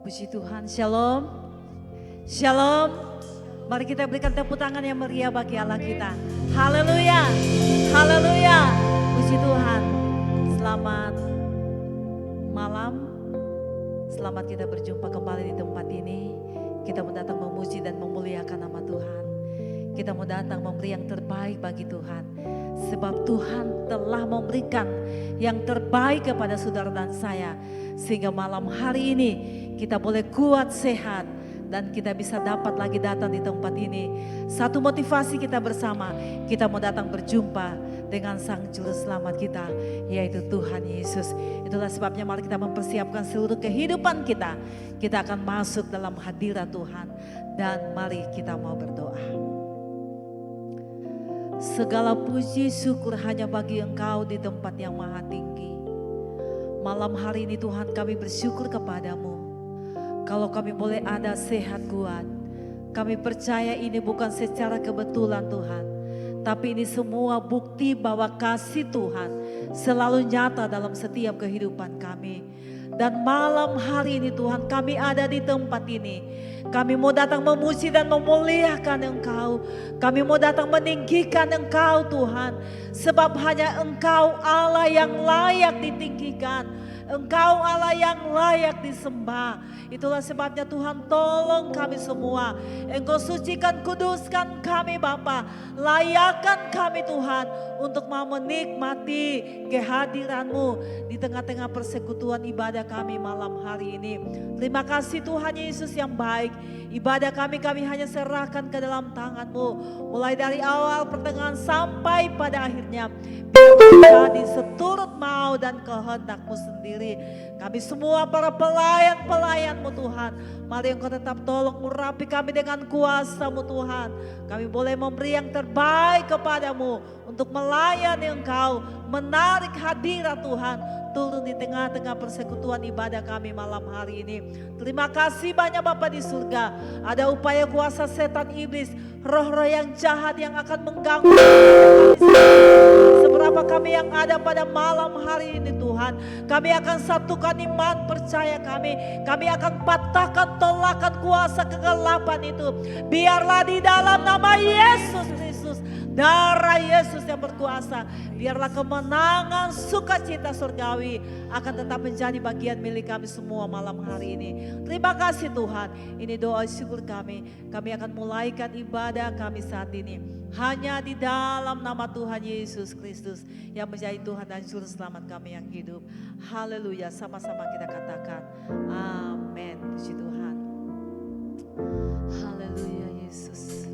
Puji Tuhan, shalom. Shalom. Mari kita berikan tepuk tangan yang meriah bagi Allah kita. Haleluya. Haleluya. Puji Tuhan. Selamat malam. Selamat kita berjumpa kembali di tempat ini. Kita mau datang memuji dan memuliakan nama Tuhan. Kita mau datang memberi yang terbaik bagi Tuhan. Sebab Tuhan telah memberikan yang terbaik kepada saudara dan saya. Sehingga malam hari ini kita boleh kuat, sehat, dan kita bisa dapat lagi datang di tempat ini. Satu motivasi kita bersama, kita mau datang berjumpa dengan Sang Juru Selamat kita, yaitu Tuhan Yesus. Itulah sebabnya mari kita mempersiapkan seluruh kehidupan kita. Kita akan masuk dalam hadirat Tuhan, dan mari kita mau berdoa. Segala puji syukur hanya bagi Engkau di tempat yang maha tinggi. Malam hari ini Tuhan, kami bersyukur kepadamu. Kalau kami boleh ada sehat kuat, kami percaya ini bukan secara kebetulan Tuhan. Tapi ini semua bukti bahwa kasih Tuhan selalu nyata dalam setiap kehidupan kami. Dan malam hari ini Tuhan, kami ada di tempat ini. Kami mau datang memuji dan memuliakan Engkau. Kami mau datang meninggikan Engkau Tuhan. Sebab hanya Engkau Allah yang layak ditinggikan. Engkau Allah yang layak disembah. Itulah sebabnya Tuhan, tolong kami semua. Engkau sucikan, kuduskan kami Bapa. Layakkan kami Tuhan untuk mau menikmati kehadiran-Mu di tengah-tengah persekutuan ibadah kami malam hari ini. Terima kasih Tuhan Yesus yang baik. Ibadah kami hanya serahkan ke dalam tangan-Mu. Mulai dari awal, pertengahan sampai pada akhirnya. Biar menjadi seturut mau dan kehendak-Mu sendiri. Kami semua para pelayan-pelayan-Mu Tuhan. Mari Engkau tetap tolong urapi kami dengan kuasa-Mu Tuhan. Kami boleh memberi yang terbaik kepadamu untuk melayani Engkau. Menarik hadirat Tuhan turun di tengah-tengah persekutuan ibadah kami malam hari ini. Terima kasih banyak Bapa di surga. Ada upaya kuasa setan iblis, roh-roh yang jahat yang akan mengganggu. Seberapa kami yang ada pada malam hari ini Tuhan, kami akan satukan iman percaya kami. Kami akan patahkan tolakan kuasa kegelapan itu. Biarlah di dalam nama Yesus Kristus, darah Yesus yang berkuasa, biarlah kemenangan sukacita surgawi akan tetap menjadi bagian milik kami semua malam hari ini. Terima kasih Tuhan, ini doa syukur kami. Kami akan mulaikan ibadah kami saat ini hanya di dalam nama Tuhan Yesus Kristus yang menjadi Tuhan dan Juru Selamat kami yang hidup. Haleluya, sama-sama kita katakan amin. Puji Tuhan. Haleluya Yesus.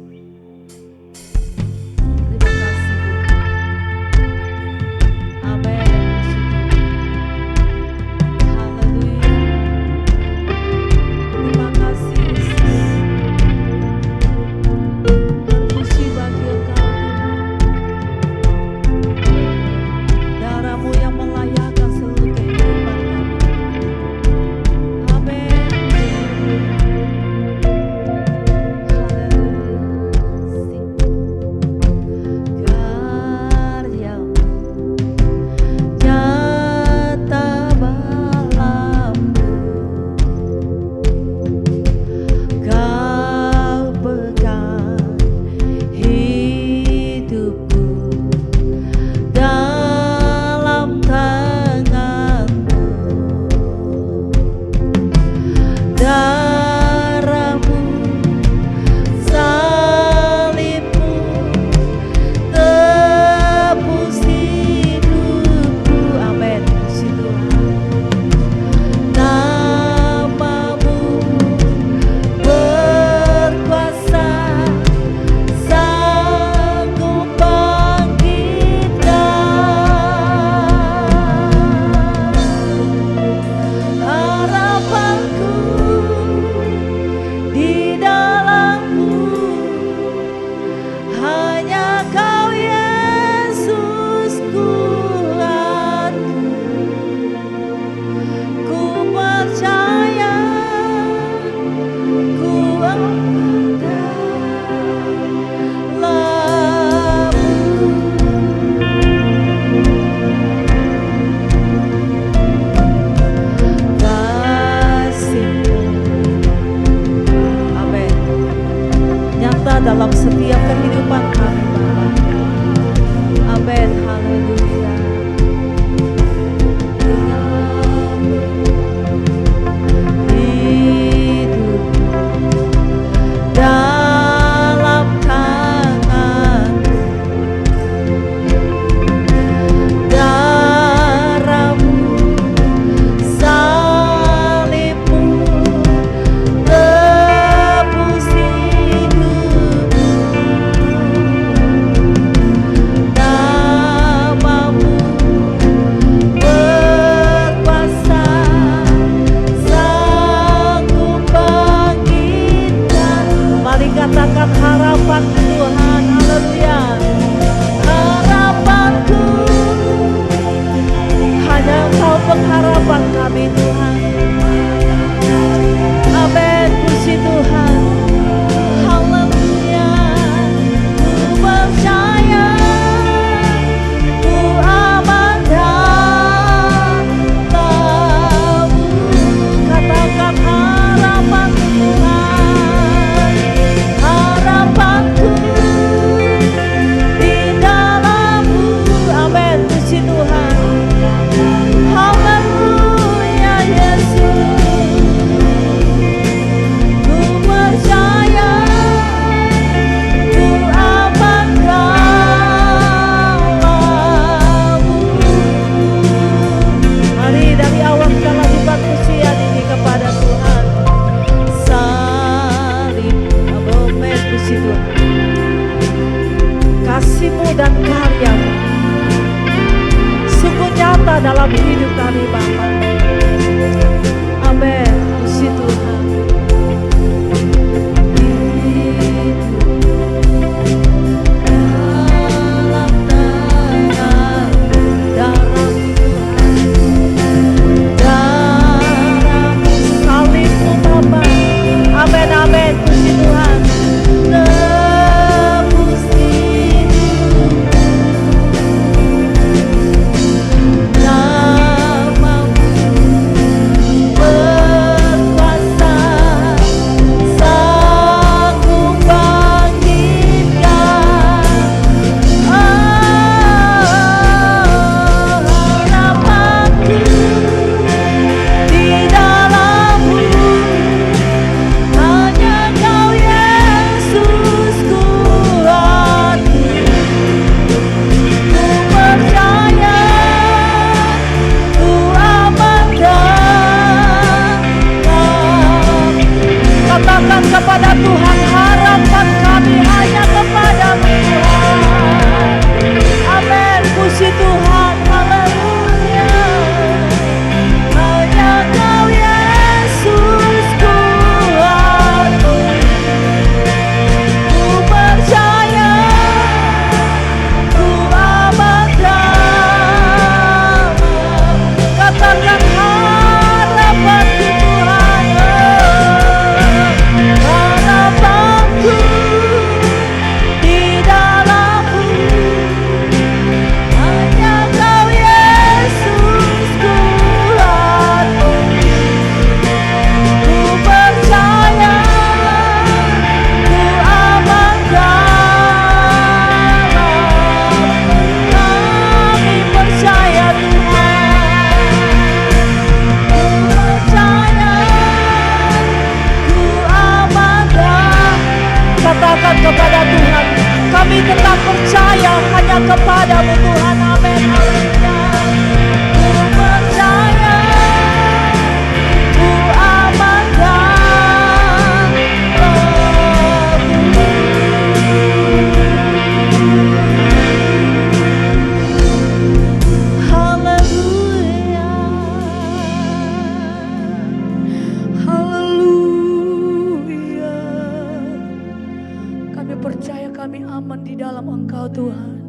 dalam Engkau Tuhan.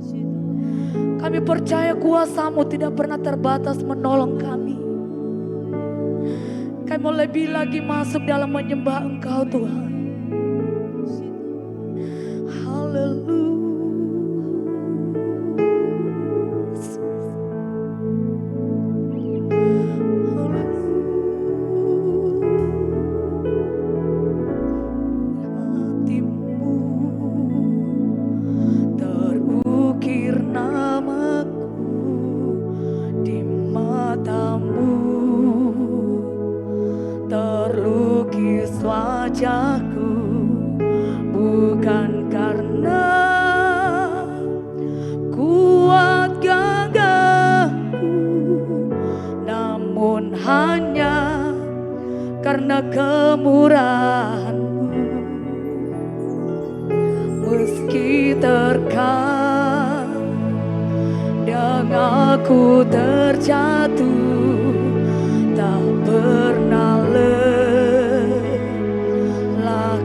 Kami percaya kuasa-Mu tidak pernah terbatas menolong kami. Kami mau lebih lagi masuk dalam menyembah Engkau Tuhan. Haleluya. Wajahku bukan karena kuat gagahku, namun hanya karena kemurahan-Mu. Meski terkadang aku terjatuh, tak pernah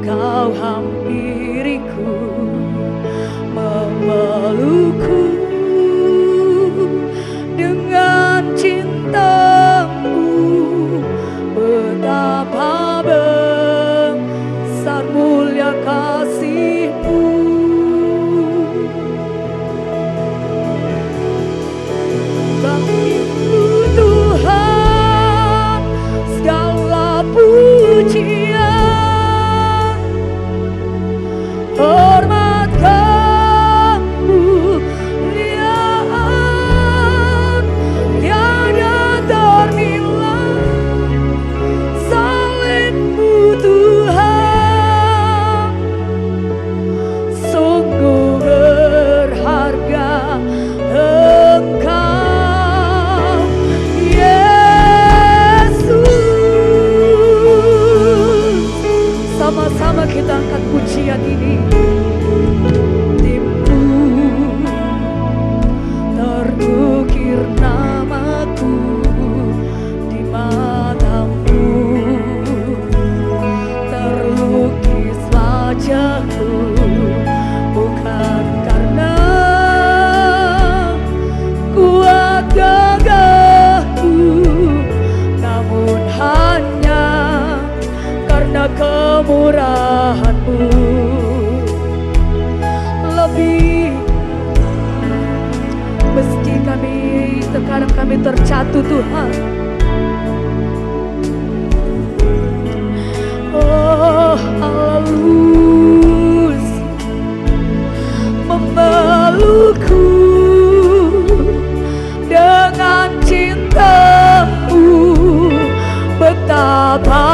Kau hampiriku, memelukku dengan cinta-Mu. Betapa besar mulia kasih-Mu. Bagi-Mu Tuhan segala pujian, hormat, kemuliaan tiada ternilai. Salib-Mu Tuhan sungguh berharga. Engkau Yesus. Sama-sama kita angkat pujian ini. Terukir namaku di mata-Mu, terlukis wajahku bukan karena kuat gagahku, namun hanya karena kemurahan-Mu. Lebih meski terkadang kami terjatuh Tuhan, oh halus memelukku dengan cinta-Mu. Betapa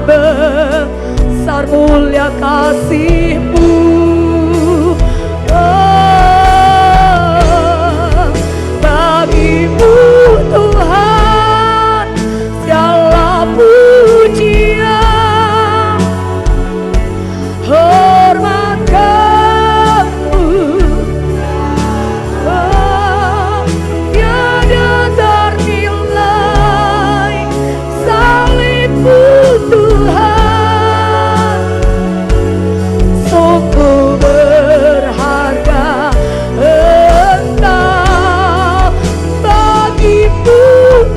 besar mulia kasih-Mu. Bagi-Mu Tuhan segala pujian, hormat, kemuliaan tiada ternilai. Salib-Mu Tuhan sungguh berharga.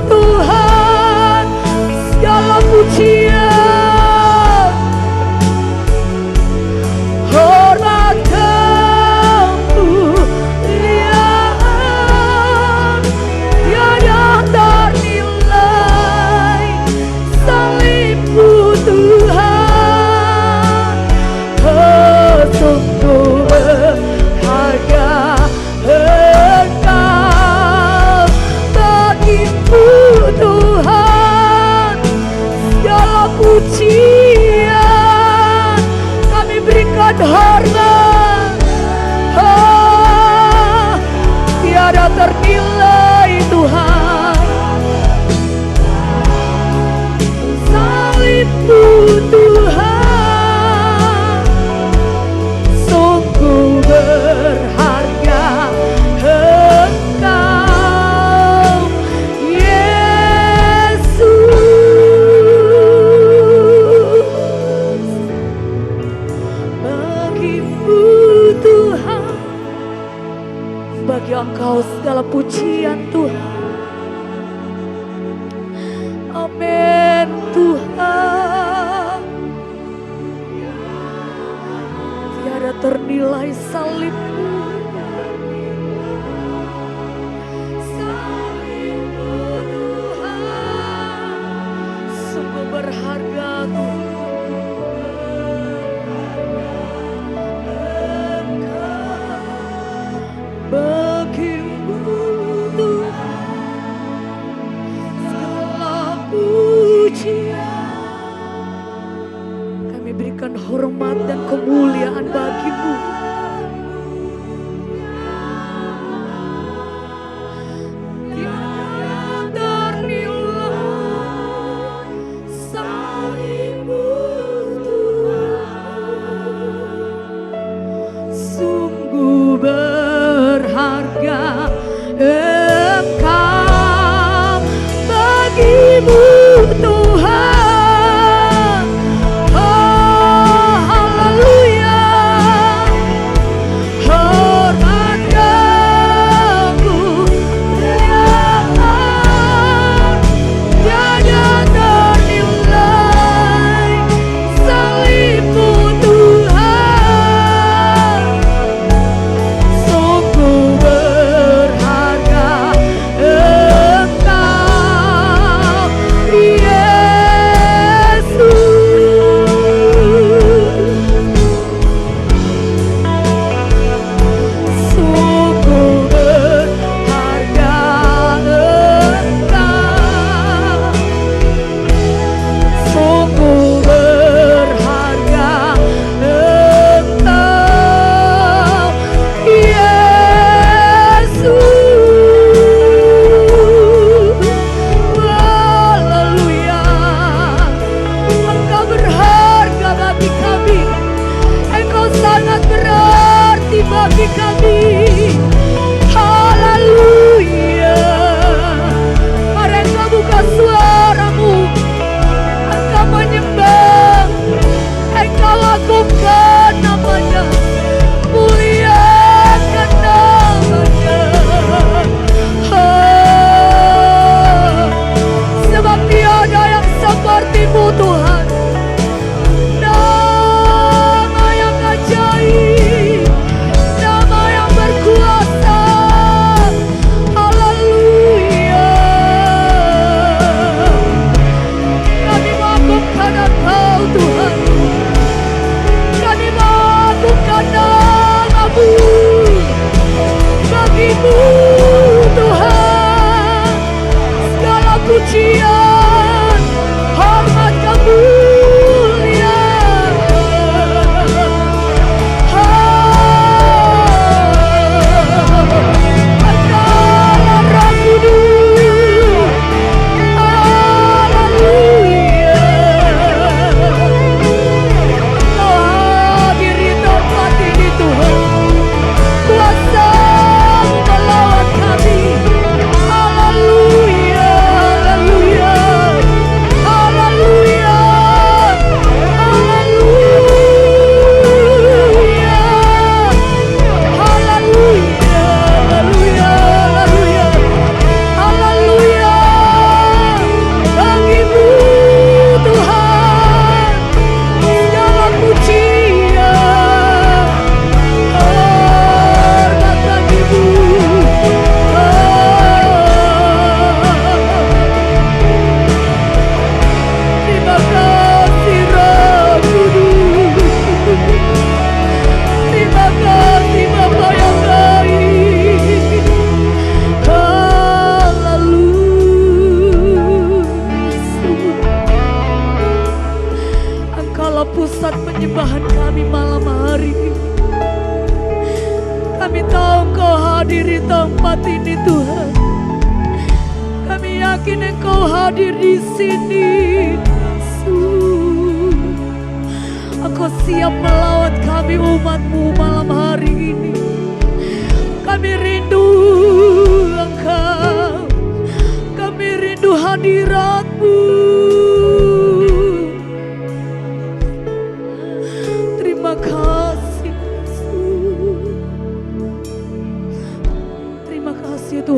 Tuhan segala pujian, hormat, kemuliaan tiada ternilai. Salib-Mu Tuhan sungguh berharga. Tuhan segala pujian kami berikan hormat, tiada ternilai Tuhan. Salib-Mu Tuhan sungguh berharga. Engkau Yesus. segala pujian Tuhan. Amin Tuhan. Tiada ternilai salib-Mu. Salib-Mu Tuhan, sungguh berharga Tuhan. Bagimu Tuhan segala pujian. Kami berikan hormat dan kemuliaan bagi-Mu. Tiada ternilai salib-Mu Tuhan, sungguh berharga Engkau. Bagimu Tuhan, oh haleluya, hormat kemuliaan tiada ternilai salib-Mu Tuhan, sungguh berharga Engkau Yesus, sungguh berharga Engkau, sungguh berharga Engkau Yesus. Haleluya, Engkau berharga bagi kami, Engkau sangat berarti bagi kami. Haleluya, mari Engkau buka suara-Mu, Engkau menyembah, Engkau agungkan namanya, muliakan namanya. Sebab tiada yang seperti-Mu Tuhan, nama yang ajaib, nama yang berkuasa. Haleluya, kami mengagungkan Engkau Tuhan, kami mengagungkan nama-Mu. Bagi-Mu Tuhan segala pujian, hormat kemuliaan. Engkaulah Roh Kudus. Haleluya, Kau hadir di tempat ini Tuhan, kuasa-Mu melawat kami. Haleluya, haleluya, haleluya, haleluya, haleluya, haleluya, haleluya, haleluya. Bagi-Mu Tuhan segala pujian, hormat bagi-Mu. Terima kasih Roh Kudus, terima kasih Bapa yang baik. Haleluya, Engkaulah pusat penyembahan kami malam hari ini. Kami tahu Engkau hadir di tempat ini Tuhan. Kami yakin Engkau hadir di sini. Yesus, Engkau siap melawat kami umat-Mu malam hari ini. Kami rindu Engkau, kami rindu hadirat-Mu. Terima kasih Yesus. Terima kasih Tuhan.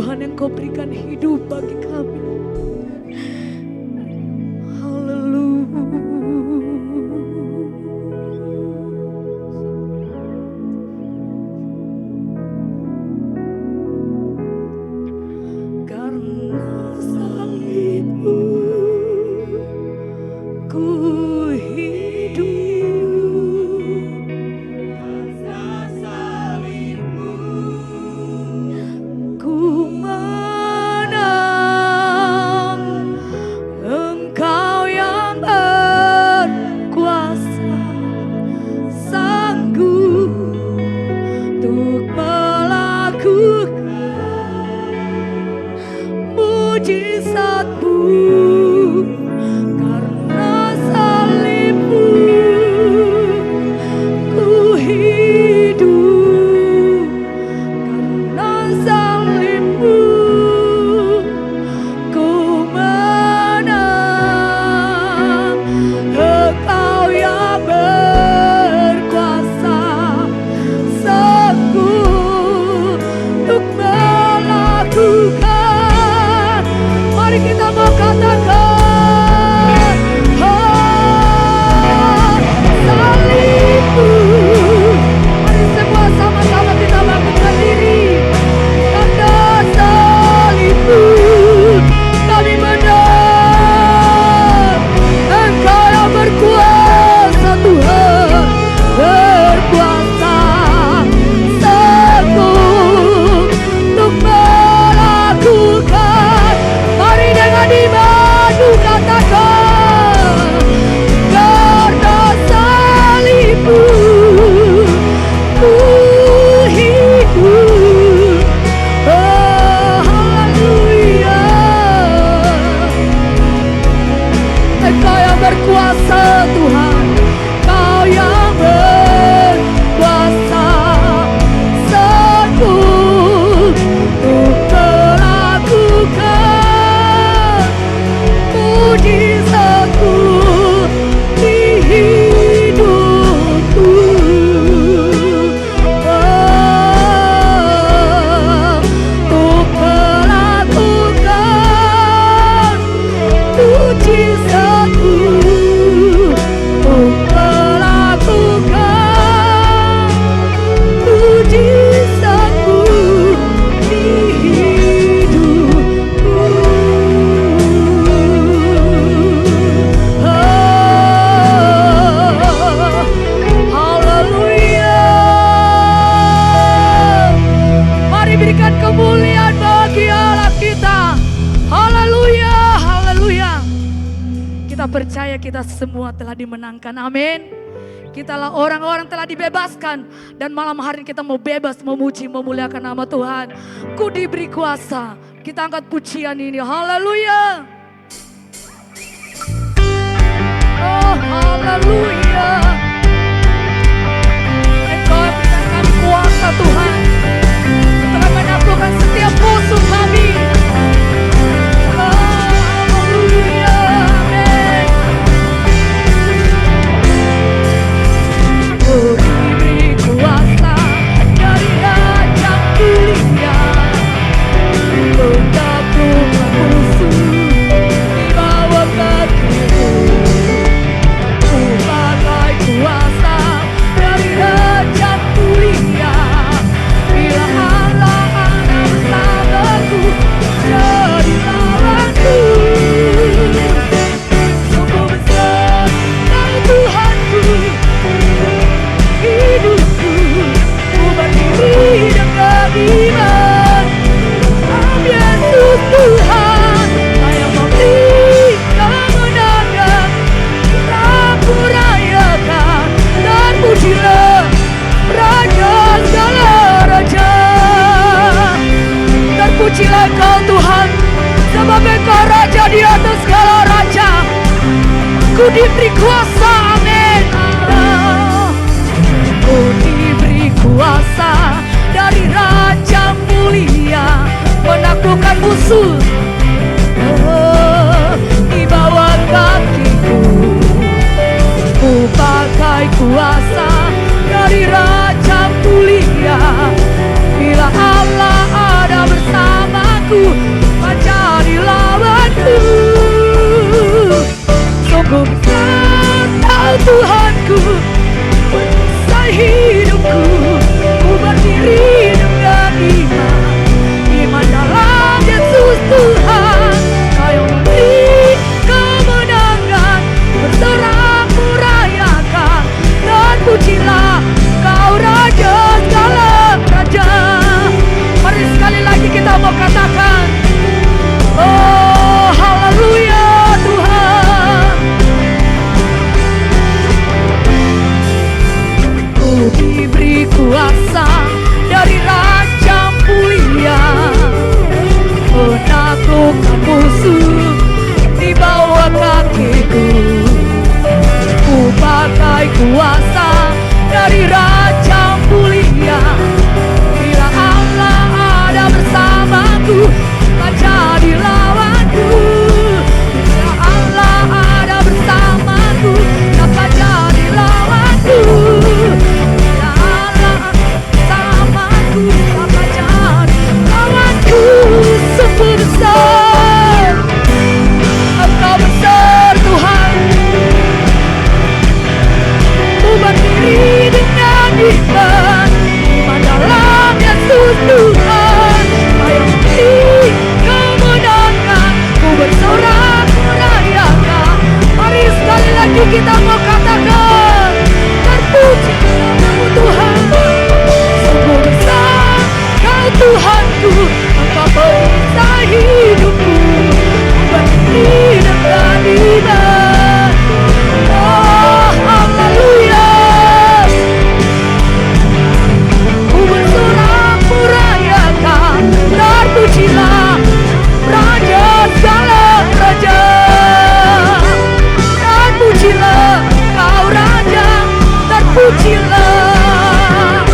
ku hidup ku menang, Engkau yang berkuasa, sanggup untuk melakukan mujizat-Mu. Karena salib-Mu ku hidup, karena salib-Mu ku menang. Engkau yang berkuasa, sanggup untuk melakukan. Mari kita mau katakan, salib-Mu. Mari semua sama-sama kita bangkitkan diri. Karena salib-Mu kami menang. Engkau yang berkuasa, Tuhan berkuasa, sanggup untuk melakukan. Mari dengan iman katakan, karena salib-Mu ku hidup. Oh, haleluya. Engkau yang berkuasa, Tuhan, Kau yang berkuasa, sanggup untuk melakukan mujizat-Mu di hidupku. Untuk melakukan mujizat-Mu, untuk melakukan mujizat-Mu di hidupku. Haleluya. Mari berikan kemuliaan bagi Allah kita. Haleluya, haleluya. Kita percaya kita semua telah dimenangkan. Amin. Kitalah orang-orang telah dibebaskan. Dan malam hari ini kita mau bebas memuji, memuliakan nama Tuhan. Ku diberi kuasa. Kita angkat pujian ini. Haleluya. Oh, haleluya. Engkau berikan kami kuasa, Tuhan. Telah menaklukkan setiap musuh kami. Haleluya. Amin. Ku diberi kuasa dari Raja Mulia, menaklukkan musuh di bawah kakiku. Ku pakai kuasa dari Raja Mulia. Bila Allah ada bersamaku, jadi lawanku. Sungguh besar Kau Tuhanku, hidupku. Ku berdiri dengan iman. Yesus Tuhan, Kau yang memberi kemenangan. Aku rayakan dan pujilah Raja segala raja. Terpujilah Kau Tuhan, sebab Engkau Raja di atas segala raja. Ku diberi kuasa, amin. Ku diberi kuasa dari Raja Mulia, menaklukkan musuh di bawah kakiku. Ku pakai kuasa dari Raja Mulia. Bila Allah ada bersamaku, menjadi lawanku. Sungguh besar Kau Tuhanku, penyelesai hidupku. Ku berdiri dengan iman. Iman dalam Yesus Tuhan, Kau yang memberi kemenangan. kuasa dari Raja mulia. Bila Allah ada bersamaku, tak jadi lawanku. Bila Allah ada bersamaku, tak jadi lawanku. Bila Allah bersamaku, tak jadi lawanku. Sungguh besar, Engkau besar Tuhan. Ku berdiri dengan iman, iman dalam Yesus Tuhan. Hayati kemenangan, ku bersorak merayakan. Mari sekali lagi kita mau katakan, terpuji namamu Tuhan. Sungguh besar Kau Tuhanku, Engkau perisai hidupku. Ku berdiri dengan iman. Oh, haleluya. Ku bersorak merayakan, terpujilah Raja segala raja. Terpujilah Kau Raja, terpujilah.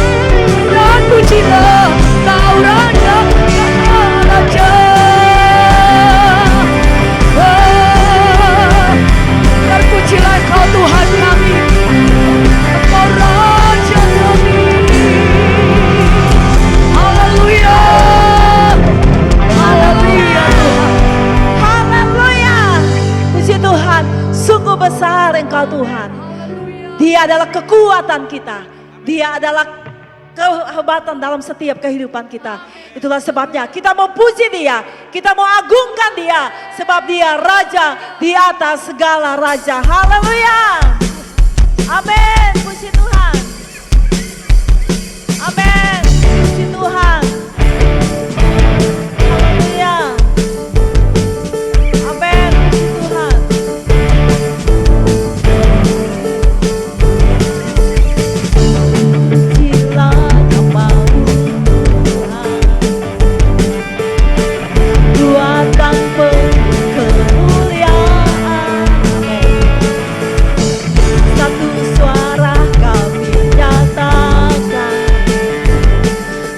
Terpujilah Kau Raja segala raja. Oh, terpujilah Kau Tuhan kami, Engkau Raja kami. Haleluya, haleluya Tuhan. Haleluya. Puji Tuhan, sungguh besar Engkau Tuhan. Dia adalah kekuatan kita. Dia adalah kehebatan dalam setiap kehidupan kita. Itulah sebabnya kita mau puji Dia, kita mau agungkan Dia, sebab Dia Raja di atas segala raja. Haleluya. Amin. Puji Tuhan. Amin. Puji Tuhan. Haleluya. Amin. Puji Tuhan. Pujilah namamu Tuhan, buatan kemuliaan. Satu suara kami nyatakan,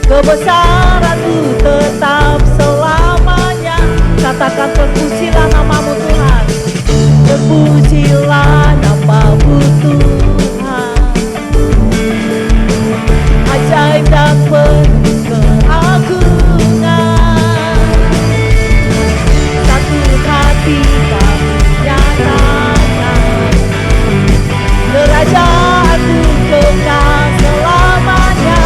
kebesaran-Mu tetap selamanya. Katakan, terpujilah namamu Tuhan, terpujilah namamu Tuhan. Ajaib dan penuh keagungan, satu hati kami nyatakan, kerajaan-Mu kekal selamanya.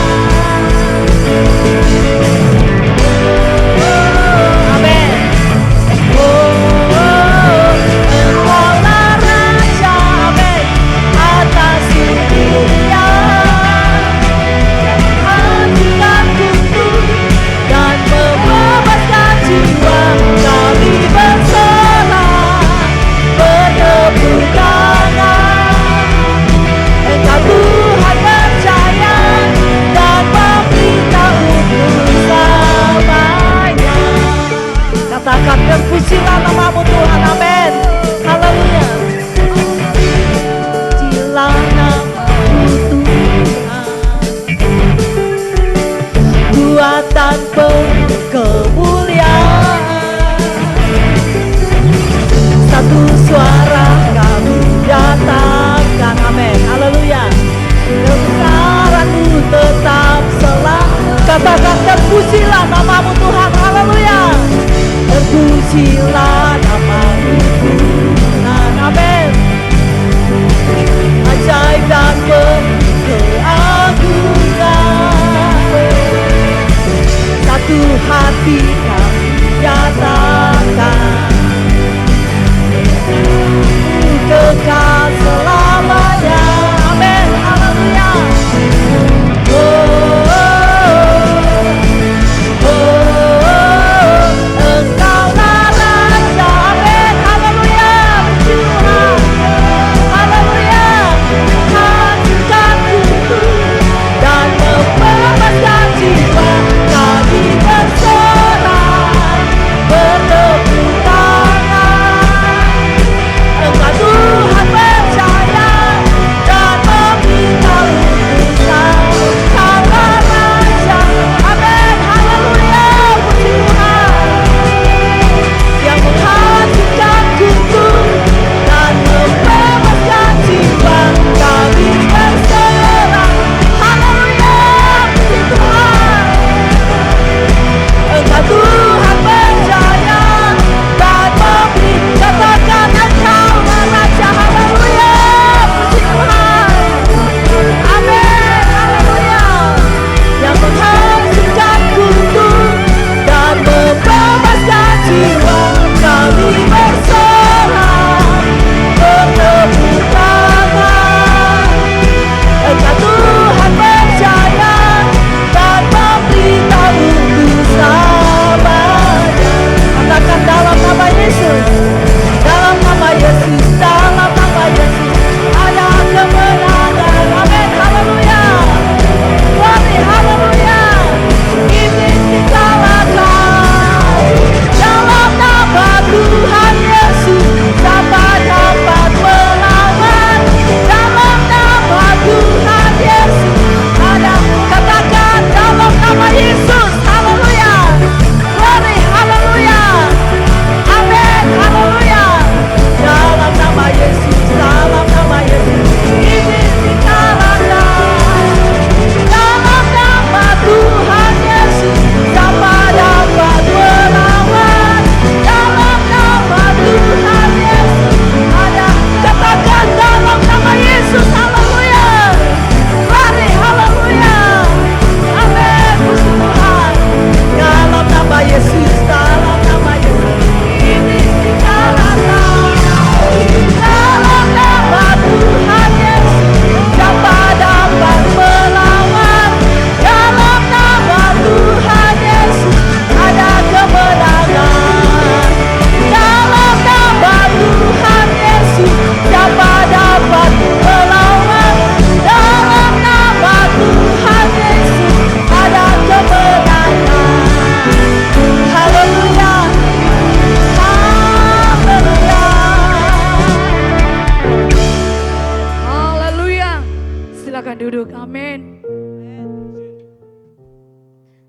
duduk, amin.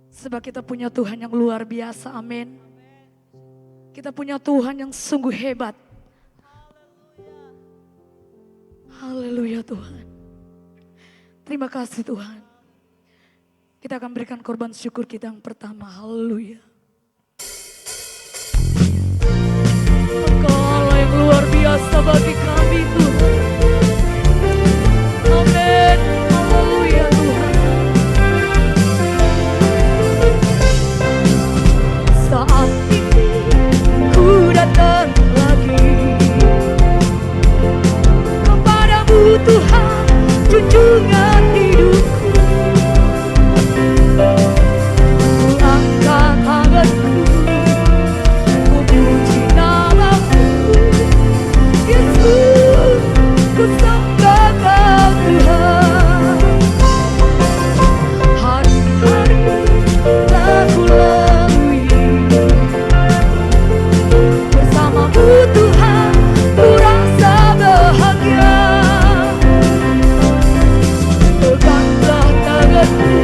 Sebab kita punya Tuhan yang luar biasa, amin. Kita punya Tuhan yang sungguh hebat. Haleluya Tuhan. Terima kasih Tuhan. Kita akan berikan korban syukur kita yang pertama, haleluya. Engkau yang luar biasa bagi kami Tuhan. Amin, haleluya Tuhan. Saat ini ku datang lagi kepadamu Tuhan, junjungan hidupku. Ku angkat tanganku, ku puji namamu, Yesus, ku sembah Kau Tuhan. Hari-hari telah ku lalui bersamamu Tuhan, ku rasa bahagia. Peganglah tanganku,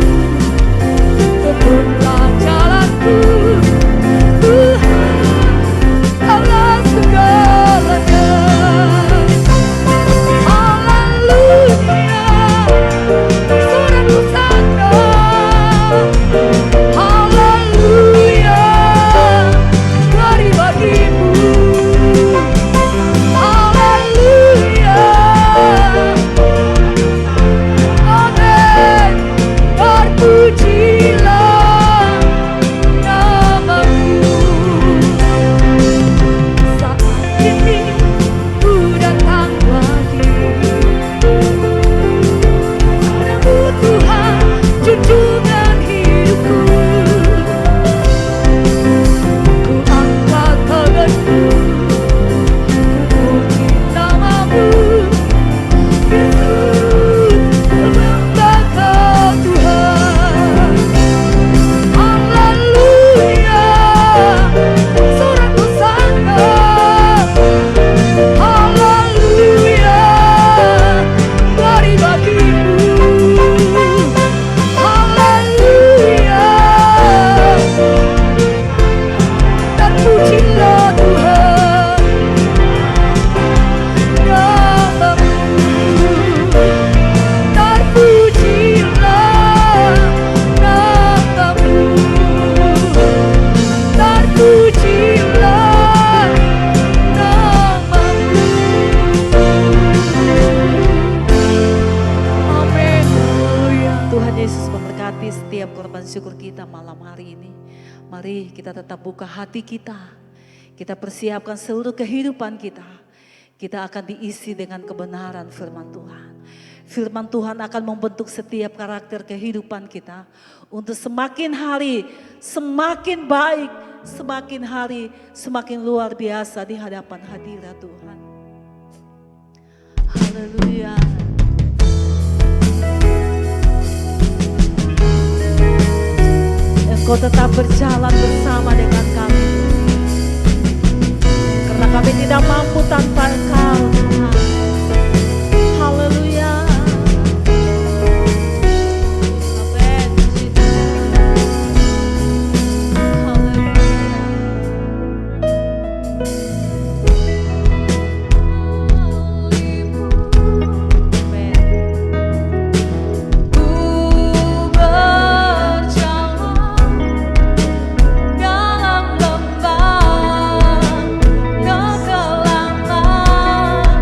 tuntunlah jalanku, Tuhan Allah segalanya. Haleluya, soraku sana. Haleluya, glory bagimu. Haleluya, amin. Terpujilah namamu. Saat ini ku datang lagi padamu Tuhan, junjungan hidupku. Ku angkat tanganku, ku puji namamu, Yesus, sembah Kau Tuhan. Haleluya, soraku sana. Haleluya, glory bagimu. Haleluya, dan pujilah Tuhan namamu. Terpujilah namamu, terpujilah namamu. Amin, haleluya. Tuhan Yesus memberkati setiap korban syukur kita malam hari ini. Mari kita tetap buka hati kita. Kita persiapkan seluruh kehidupan kita. Kita akan diisi dengan kebenaran firman Tuhan. Firman Tuhan akan membentuk setiap karakter kehidupan kita. Untuk semakin hari semakin baik. Semakin hari semakin luar biasa di hadapan hadirat Tuhan. Haleluya. Engkau tetap berjalan bersama dengan kami, karena kami tidak mampu tanpa Engkau Tuhan. Haleluya. Amin. Dalam lembah kegelapan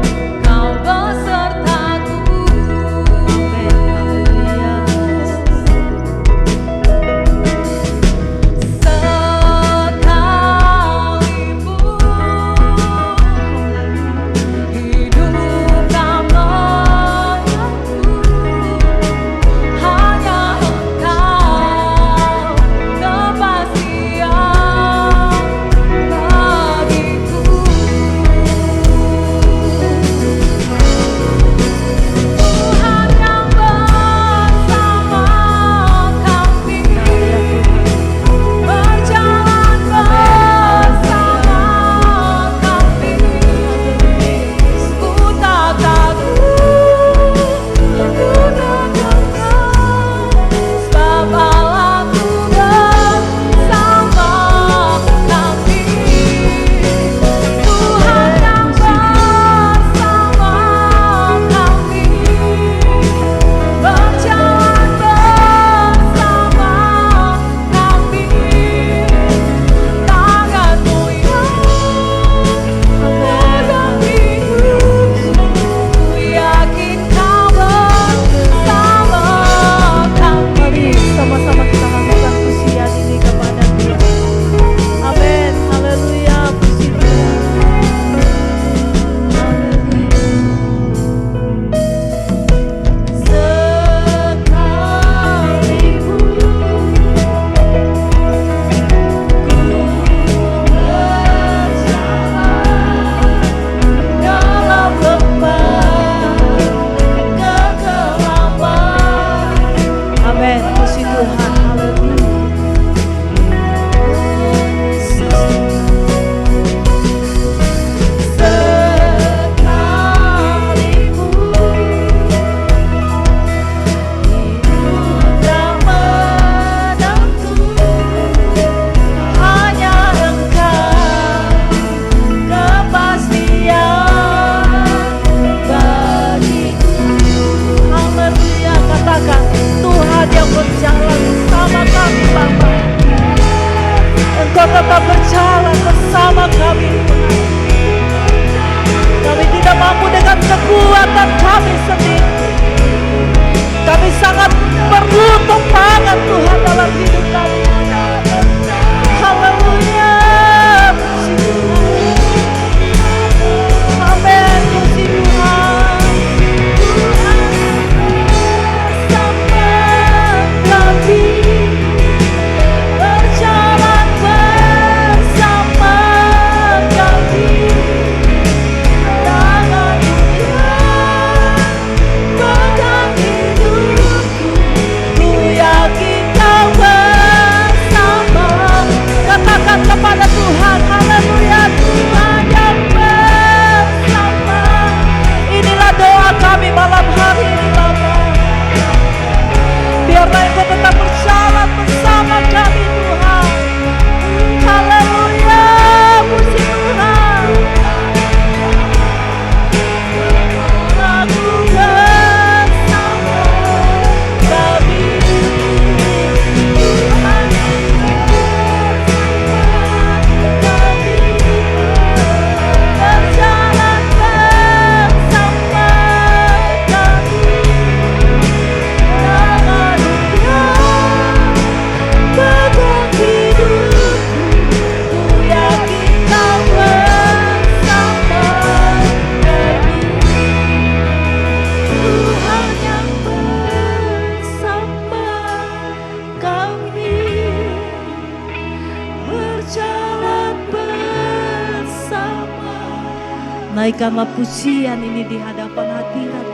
naikkanlah pujian ini di hadapan hadirat.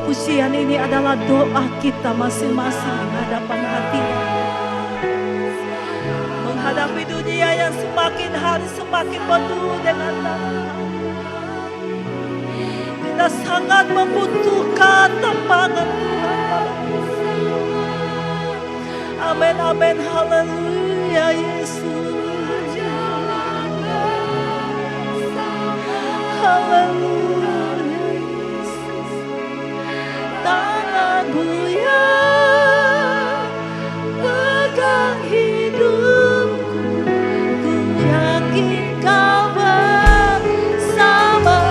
Pujian ini adalah doa kita masing-masing di hadapan hadirat. Menghadapi dunia yang semakin hari semakin penuh dengan tantangan. Kita sangat membutuhkan tempangan Tuhan. Amin, amin, haleluya Yesus. Haleluya Yesus. Tanganmu yang pegang hidupku, ku yakin kau bersama.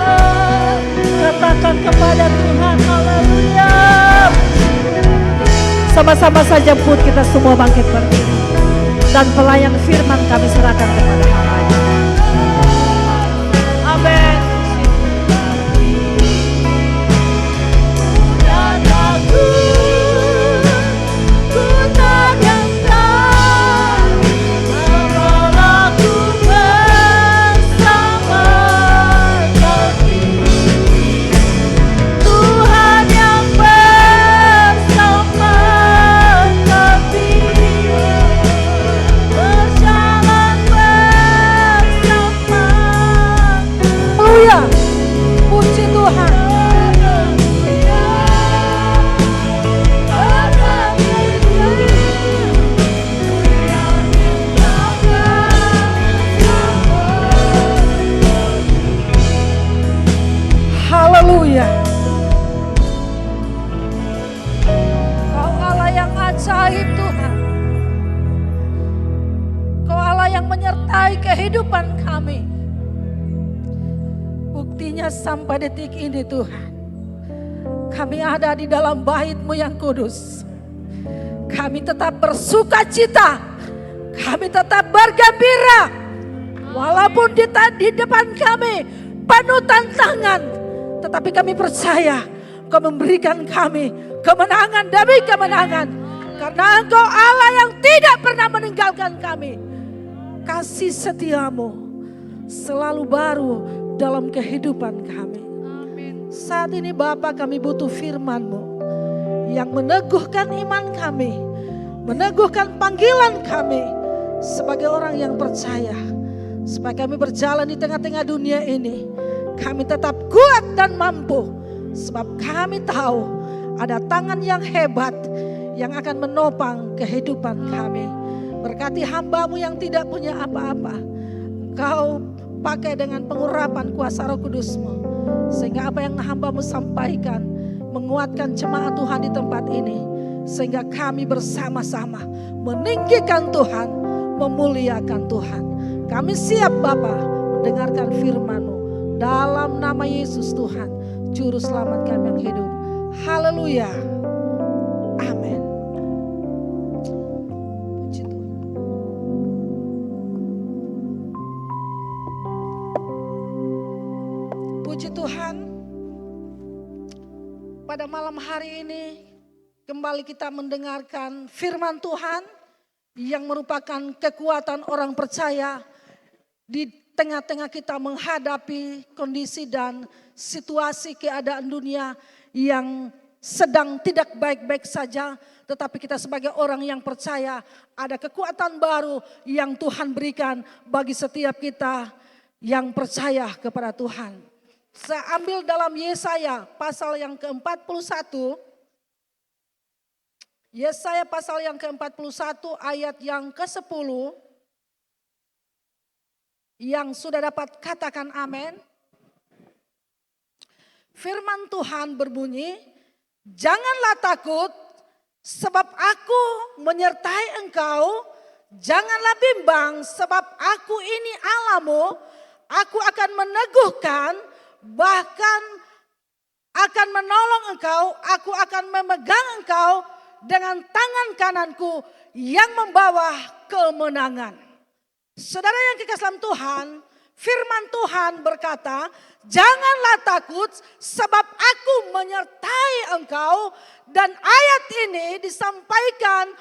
Katakan kepada Tuhan, haleluya. Sama-sama saja pun kita semua bangkit berdiri. Dan pelayan firman kami serahkan kepada hamba-Nya. Amin. Dan aku takkan membawaku bersama kami. Tuhan yang bersama kami, berjalan bersama. Haleluya. Puji Tuhan. Haleluya. Kau Allah yang ajaib Tuhan. Kau Allah yang menyertai kehidupan kami. Buktinya sampai detik ini Tuhan, kami ada di dalam bait-Mu yang kudus. Kami tetap bersuka cita, kami tetap bergembira. Walaupun di depan kami penuh tantangan, tetapi kami percaya Kau memberikan kami kemenangan demi kemenangan. Karena Engkau Allah yang tidak pernah meninggalkan kami. Kasih setia-Mu selalu baru dalam kehidupan kami. Saat ini Bapa, kami butuh firman-Mu yang meneguhkan iman kami, meneguhkan panggilan kami sebagai orang yang percaya. Supaya kami berjalan di tengah-tengah dunia ini, kami tetap kuat dan mampu. Sebab kami tahu ada tangan yang hebat yang akan menopang kehidupan kami. Berkati hamba-Mu yang tidak punya apa-apa, Engkau pakai dengan pengurapan kuasa Roh Kudus-Mu. Sehingga apa yang hamba-Mu sampaikan menguatkan jemaat Tuhan di tempat ini. Sehingga kami bersama-sama meninggikan Tuhan, memuliakan Tuhan. Kami siap Bapa mendengarkan firman-Mu. Dalam nama Yesus Tuhan, Juru Selamat kami yang hidup. Haleluya. Amin. Puji Tuhan. Puji Tuhan. Pada malam hari ini kembali kita mendengarkan firman Tuhan yang merupakan kekuatan orang percaya di tengah-tengah kita menghadapi kondisi dan situasi keadaan dunia yang sedang tidak baik-baik saja. Tetapi kita sebagai orang yang percaya ada kekuatan baru yang Tuhan berikan bagi setiap kita yang percaya kepada Tuhan. Saya ambil dalam Yesaya pasal yang ke-41. Yesaya pasal yang ke-41 ayat yang ke-10. Yang sudah dapat katakan amin. Firman Tuhan berbunyi, janganlah takut sebab aku menyertai engkau. Janganlah bimbang sebab aku ini Allahmu. Aku akan meneguhkan, bahkan akan menolong engkau. Aku akan memegang engkau dengan tangan kananku yang membawa kemenangan. Saudara yang kekasih dalam Tuhan, firman Tuhan berkata, janganlah takut sebab aku menyertai engkau. Dan ayat ini disampaikan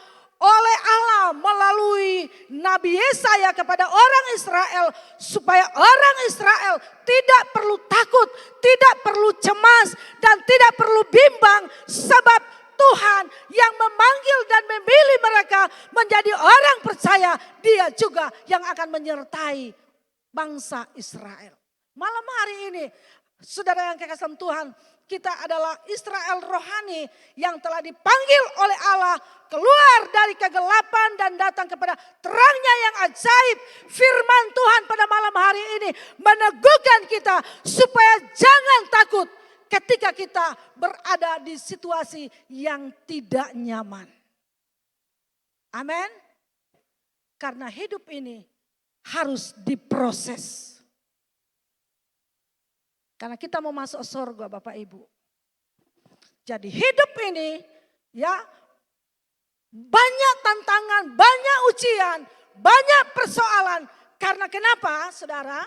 oleh Allah melalui Nabi Yesaya kepada orang Israel, supaya orang Israel tidak perlu takut, tidak perlu cemas, dan tidak perlu bimbang, sebab Tuhan yang memanggil dan memilih mereka menjadi orang percaya, Dia juga yang akan menyertai bangsa Israel. Malam hari ini, saudara yang kekasih Tuhan, kita adalah Israel rohani yang telah dipanggil oleh Allah keluar dari kegelapan dan datang kepada terangnya yang ajaib. Firman Tuhan pada malam hari ini meneguhkan kita supaya jangan takut ketika kita berada di situasi yang tidak nyaman. Amin. Karena hidup ini harus diproses. Karena kita mau masuk surga Bapak Ibu. Jadi hidup ini ya banyak tantangan, banyak ujian, banyak persoalan. Karena kenapa saudara?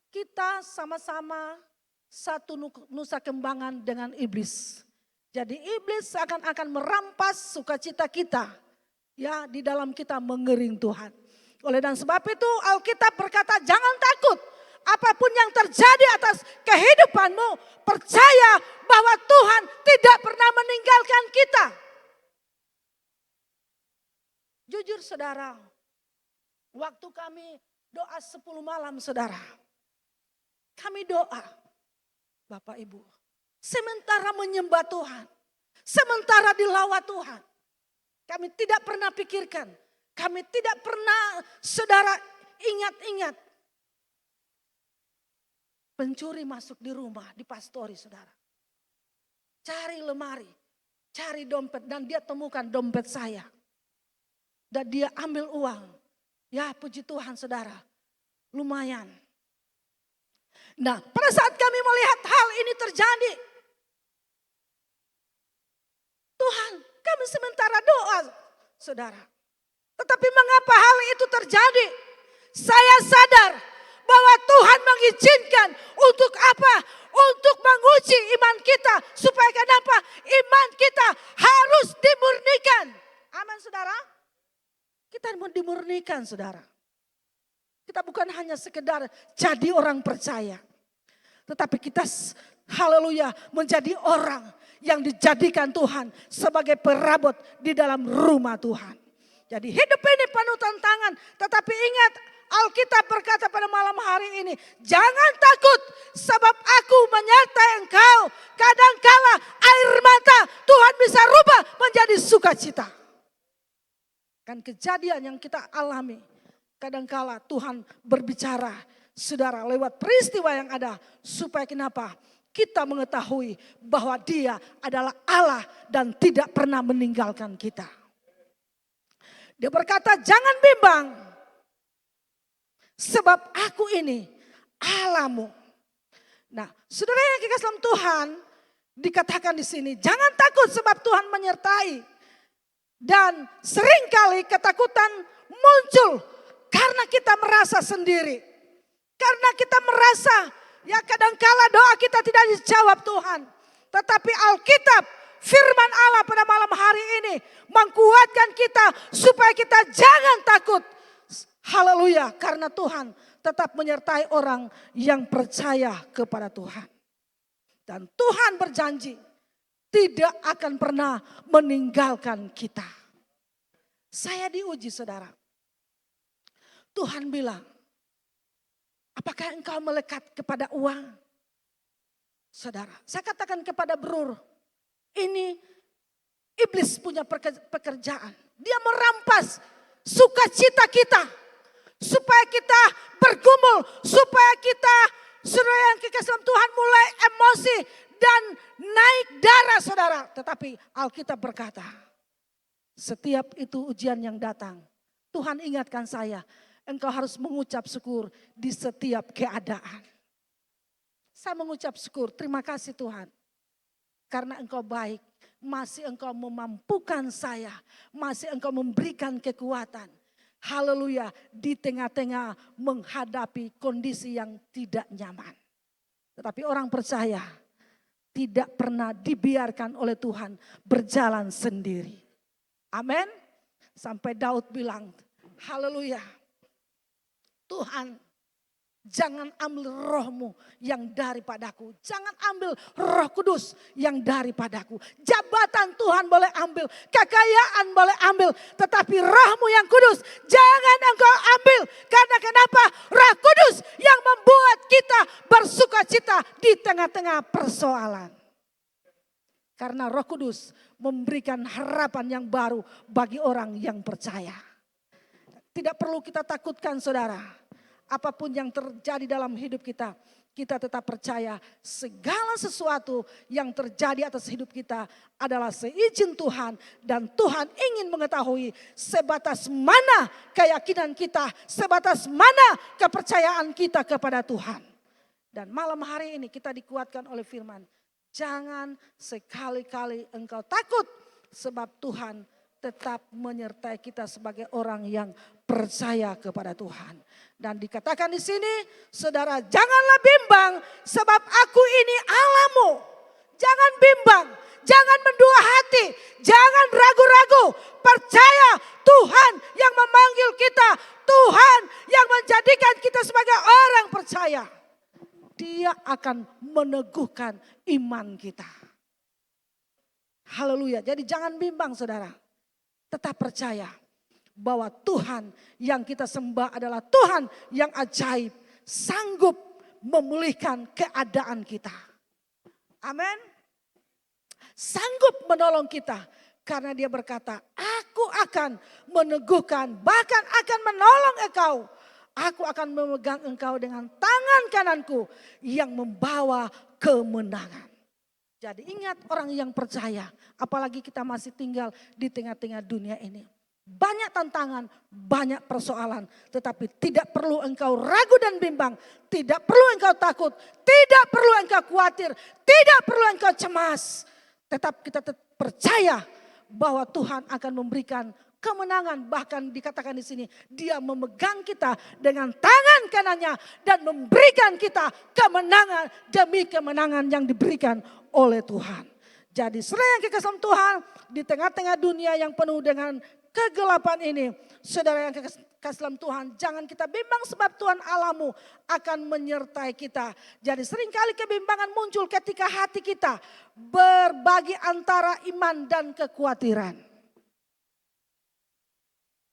Kita sama-sama satu nusa kembangan dengan iblis. Jadi iblis akan merampas sukacita kita. Ya, di dalam kita mengering Tuhan. Oleh dan sebab itu Alkitab berkata jangan takut. Apapun yang terjadi atas kehidupanmu, percaya bahwa Tuhan tidak pernah meninggalkan kita. Jujur saudara, waktu kami doa 10 malam saudara. Kami doa, Bapak Ibu. Sementara menyembah Tuhan, sementara dilawat Tuhan. Kami tidak pernah pikirkan, kami tidak pernah saudara ingat-ingat. Pencuri masuk di rumah, dipastori saudara. Cari lemari, cari dompet, dan dia temukan dompet saya. Dan dia ambil uang. Ya puji Tuhan saudara, lumayan. Nah pada saat kami melihat hal ini terjadi, Tuhan kami sementara doa saudara. Tetapi mengapa hal itu terjadi? Saya sadar bahwa Tuhan mengizinkan untuk apa? Untuk menguji iman kita. Supaya kenapa? Iman kita harus dimurnikan. Amin saudara. Kita mau dimurnikan saudara. Kita bukan hanya sekedar jadi orang percaya. Tetapi kita haleluya menjadi orang yang dijadikan Tuhan sebagai perabot di dalam rumah Tuhan. Jadi hidup ini penuh tantangan. Tetapi ingat, Alkitab berkata pada malam hari ini, jangan takut sebab aku menyertai engkau. Kadangkala air mata Tuhan bisa rubah menjadi sukacita. Kan kejadian yang kita alami, kadangkala Tuhan berbicara saudara lewat peristiwa yang ada. Supaya kenapa? Kita mengetahui bahwa Dia adalah Allah dan tidak pernah meninggalkan kita. Dia berkata jangan bimbang. Sebab aku ini Allahmu. Nah, saudara yang dikasih dalam Tuhan, dikatakan di sini, jangan takut sebab Tuhan menyertai. Dan seringkali ketakutan muncul karena kita merasa sendiri. Karena kita merasa, ya kadangkala doa kita tidak dijawab Tuhan. Tetapi Alkitab, firman Allah pada malam hari ini menguatkan kita supaya kita jangan takut. Haleluya, karena Tuhan tetap menyertai orang yang percaya kepada Tuhan. Dan Tuhan berjanji tidak akan pernah meninggalkan kita. Saya diuji saudara. Tuhan bilang, apakah engkau melekat kepada uang? Saudara, saya katakan kepada Brur, ini iblis punya pekerjaan. Dia merampas sukacita kita. Supaya kita bergumul, supaya kita saudara yang dikasih Tuhan mulai emosi dan naik darah saudara. Tetapi Alkitab berkata, setiap itu ujian yang datang, Tuhan ingatkan saya, engkau harus mengucap syukur di setiap keadaan. Saya mengucap syukur, terima kasih Tuhan. Karena engkau baik, masih engkau memampukan saya, masih engkau memberikan kekuatan. Haleluya, di tengah-tengah menghadapi kondisi yang tidak nyaman. Tetapi orang percaya tidak pernah dibiarkan oleh Tuhan berjalan sendiri. Amin. Sampai Daud bilang, haleluya, Tuhan, jangan ambil rohmu yang daripadaku. Jangan ambil Roh Kudus yang daripadaku. Jabatan Tuhan boleh ambil, kekayaan boleh ambil, tetapi rohmu yang kudus jangan engkau ambil. Karena kenapa? Roh Kudus yang membuat kita bersuka cita di tengah-tengah persoalan. Karena Roh Kudus memberikan harapan yang baru bagi orang yang percaya. Tidak perlu kita takutkan, saudara. Apapun yang terjadi dalam hidup kita, kita tetap percaya segala sesuatu yang terjadi atas hidup kita adalah seizin Tuhan. Dan Tuhan ingin mengetahui sebatas mana keyakinan kita, sebatas mana kepercayaan kita kepada Tuhan. Dan malam hari ini kita dikuatkan oleh firman. Jangan sekali-kali engkau takut, sebab Tuhan tetap menyertai kita sebagai orang yang percaya kepada Tuhan. Dan dikatakan di sini, saudara, janganlah bimbang sebab aku ini Allahmu. Jangan bimbang, jangan mendua hati, jangan ragu-ragu. Percaya Tuhan yang memanggil kita, Tuhan yang menjadikan kita sebagai orang percaya. Dia akan meneguhkan iman kita. Haleluya. Jadi jangan bimbang, saudara. Tetap percaya bahwa Tuhan yang kita sembah adalah Tuhan yang ajaib, sanggup memulihkan keadaan kita. Amin. Sanggup menolong kita karena dia berkata, aku akan meneguhkan, bahkan akan menolong engkau. Aku akan memegang engkau dengan tangan kananku yang membawa kemenangan. Jadi ingat, orang yang percaya, apalagi kita masih tinggal di tengah-tengah dunia ini. Banyak tantangan, banyak persoalan, tetapi tidak perlu engkau ragu dan bimbang. Tidak perlu engkau takut, tidak perlu engkau khawatir, tidak perlu engkau cemas. Tetap kita percaya bahwa Tuhan akan memberikan kemenangan. Bahkan dikatakan di sini, dia memegang kita dengan tangan kanannya dan memberikan kita kemenangan demi kemenangan yang diberikan oleh Tuhan. Jadi saudara yang kekasih Tuhan, di tengah-tengah dunia yang penuh dengan kegelapan ini, saudara yang kekasih Tuhan, jangan kita bimbang sebab Tuhan Allahmu akan menyertai kita. Jadi seringkali kebimbangan muncul ketika hati kita berbagi antara iman dan kekhawatiran.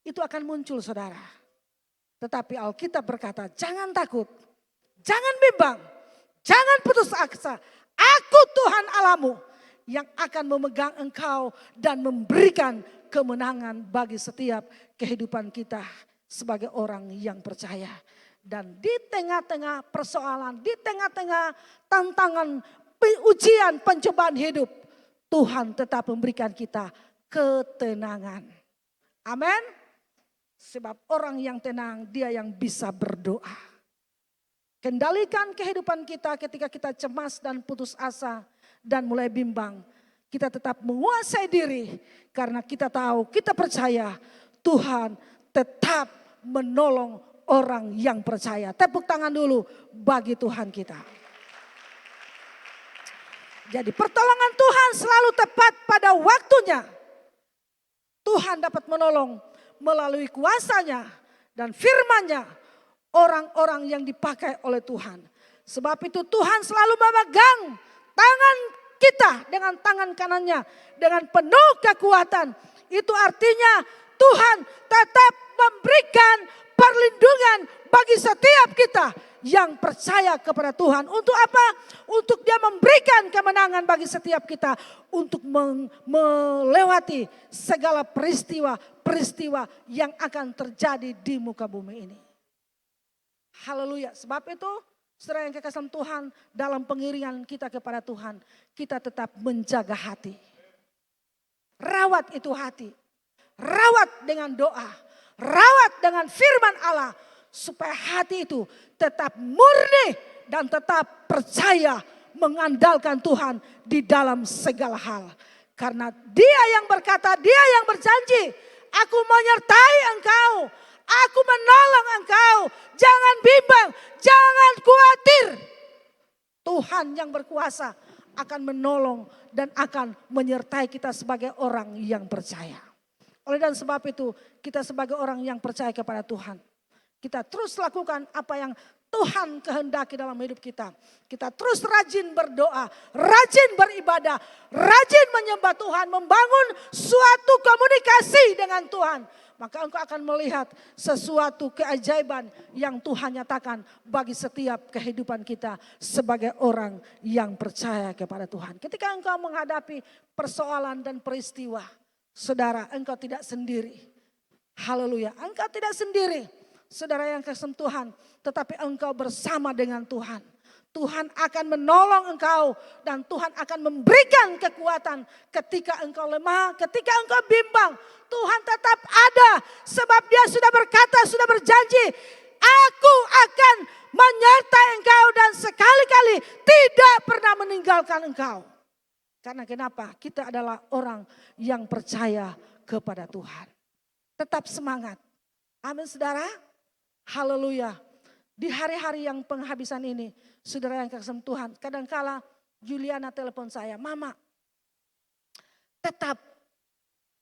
Itu akan muncul, saudara. Tetapi Alkitab berkata, jangan takut, jangan bimbang, jangan putus asa. Aku Tuhan Allahmu yang akan memegang engkau dan memberikan kemenangan bagi setiap kehidupan kita sebagai orang yang percaya. Dan di tengah-tengah persoalan, di tengah-tengah tantangan, ujian, pencobaan hidup, Tuhan tetap memberikan kita ketenangan. Amin. Sebab orang yang tenang, dia yang bisa berdoa. Kendalikan kehidupan kita ketika kita cemas dan putus asa dan mulai bimbang. Kita tetap menguasai diri karena kita tahu, kita percaya Tuhan tetap menolong orang yang percaya. Tepuk tangan dulu bagi Tuhan kita. Jadi pertolongan Tuhan selalu tepat pada waktunya. Tuhan dapat menolong melalui kuasanya dan firman-Nya orang-orang yang dipakai oleh Tuhan. Sebab itu Tuhan selalu memegang tangan kita dengan tangan kanannya dengan penuh kekuatan. Itu artinya Tuhan tetap memberikan perlindungan bagi setiap kita yang percaya kepada Tuhan. Untuk apa? Untuk dia memberikan kemenangan bagi setiap kita. Untuk melewati segala peristiwa yang akan terjadi di muka bumi ini. Haleluya. Sebab itu saudara yang kekasih Tuhan, dalam pengiringan kita kepada Tuhan, kita tetap menjaga hati. Rawat itu hati. Rawat dengan doa. Rawat dengan firman Allah. Supaya hati itu tetap murni dan tetap percaya mengandalkan Tuhan di dalam segala hal. Karena dia yang berkata, dia yang berjanji, aku menyertai engkau. Aku menolong engkau. Jangan bimbang, jangan khawatir. Tuhan yang berkuasa akan menolong dan akan menyertai kita sebagai orang yang percaya. Oleh dan sebab itu kita sebagai orang yang percaya kepada Tuhan, kita terus lakukan apa yang Tuhan kehendaki dalam hidup kita. Kita terus rajin berdoa, rajin beribadah, rajin menyembah Tuhan, membangun suatu komunikasi dengan Tuhan. Maka engkau akan melihat sesuatu keajaiban yang Tuhan nyatakan bagi setiap kehidupan kita sebagai orang yang percaya kepada Tuhan. Ketika engkau menghadapi persoalan dan peristiwa, saudara, engkau tidak sendiri. Haleluya, engkau tidak sendiri. Saudara yang kasih Tuhan, tetapi engkau bersama dengan Tuhan. Tuhan akan menolong engkau dan Tuhan akan memberikan kekuatan ketika engkau lemah, ketika engkau bimbang. Tuhan tetap ada sebab Dia sudah berkata, sudah berjanji, aku akan menyertai engkau dan sekali-kali tidak pernah meninggalkan engkau. Karena kenapa? Kita adalah orang yang percaya kepada Tuhan. Tetap semangat. Amin saudara. Haleluya. Di hari-hari yang penghabisan ini, saudara yang kasih Tuhan, kadangkala Juliana telepon saya, Mama, tetap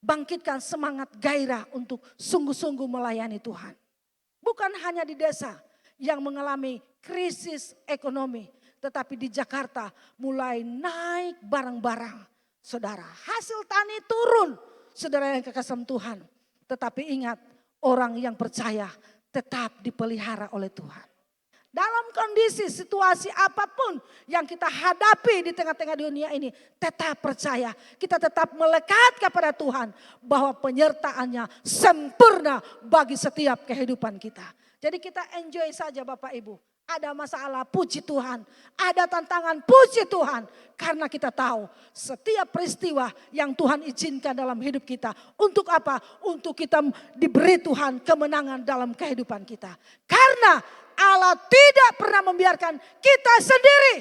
bangkitkan semangat gairah untuk sungguh-sungguh melayani Tuhan. Bukan hanya di desa yang mengalami krisis ekonomi, tetapi di Jakarta mulai naik barang-barang. Saudara, hasil tani turun, saudara yang kekasih Tuhan. Tetapi ingat, orang yang percaya tetap dipelihara oleh Tuhan. Dalam kondisi situasi apapun yang kita hadapi di tengah-tengah dunia ini, tetap percaya. Kita tetap melekat kepada Tuhan bahwa penyertaannya sempurna bagi setiap kehidupan kita. Jadi kita enjoy saja Bapak Ibu. Ada masalah, puji Tuhan. Ada tantangan, puji Tuhan. Karena kita tahu setiap peristiwa yang Tuhan izinkan dalam hidup kita. Untuk apa? Untuk kita diberi Tuhan kemenangan dalam kehidupan kita. Karena Allah tidak pernah membiarkan kita sendiri.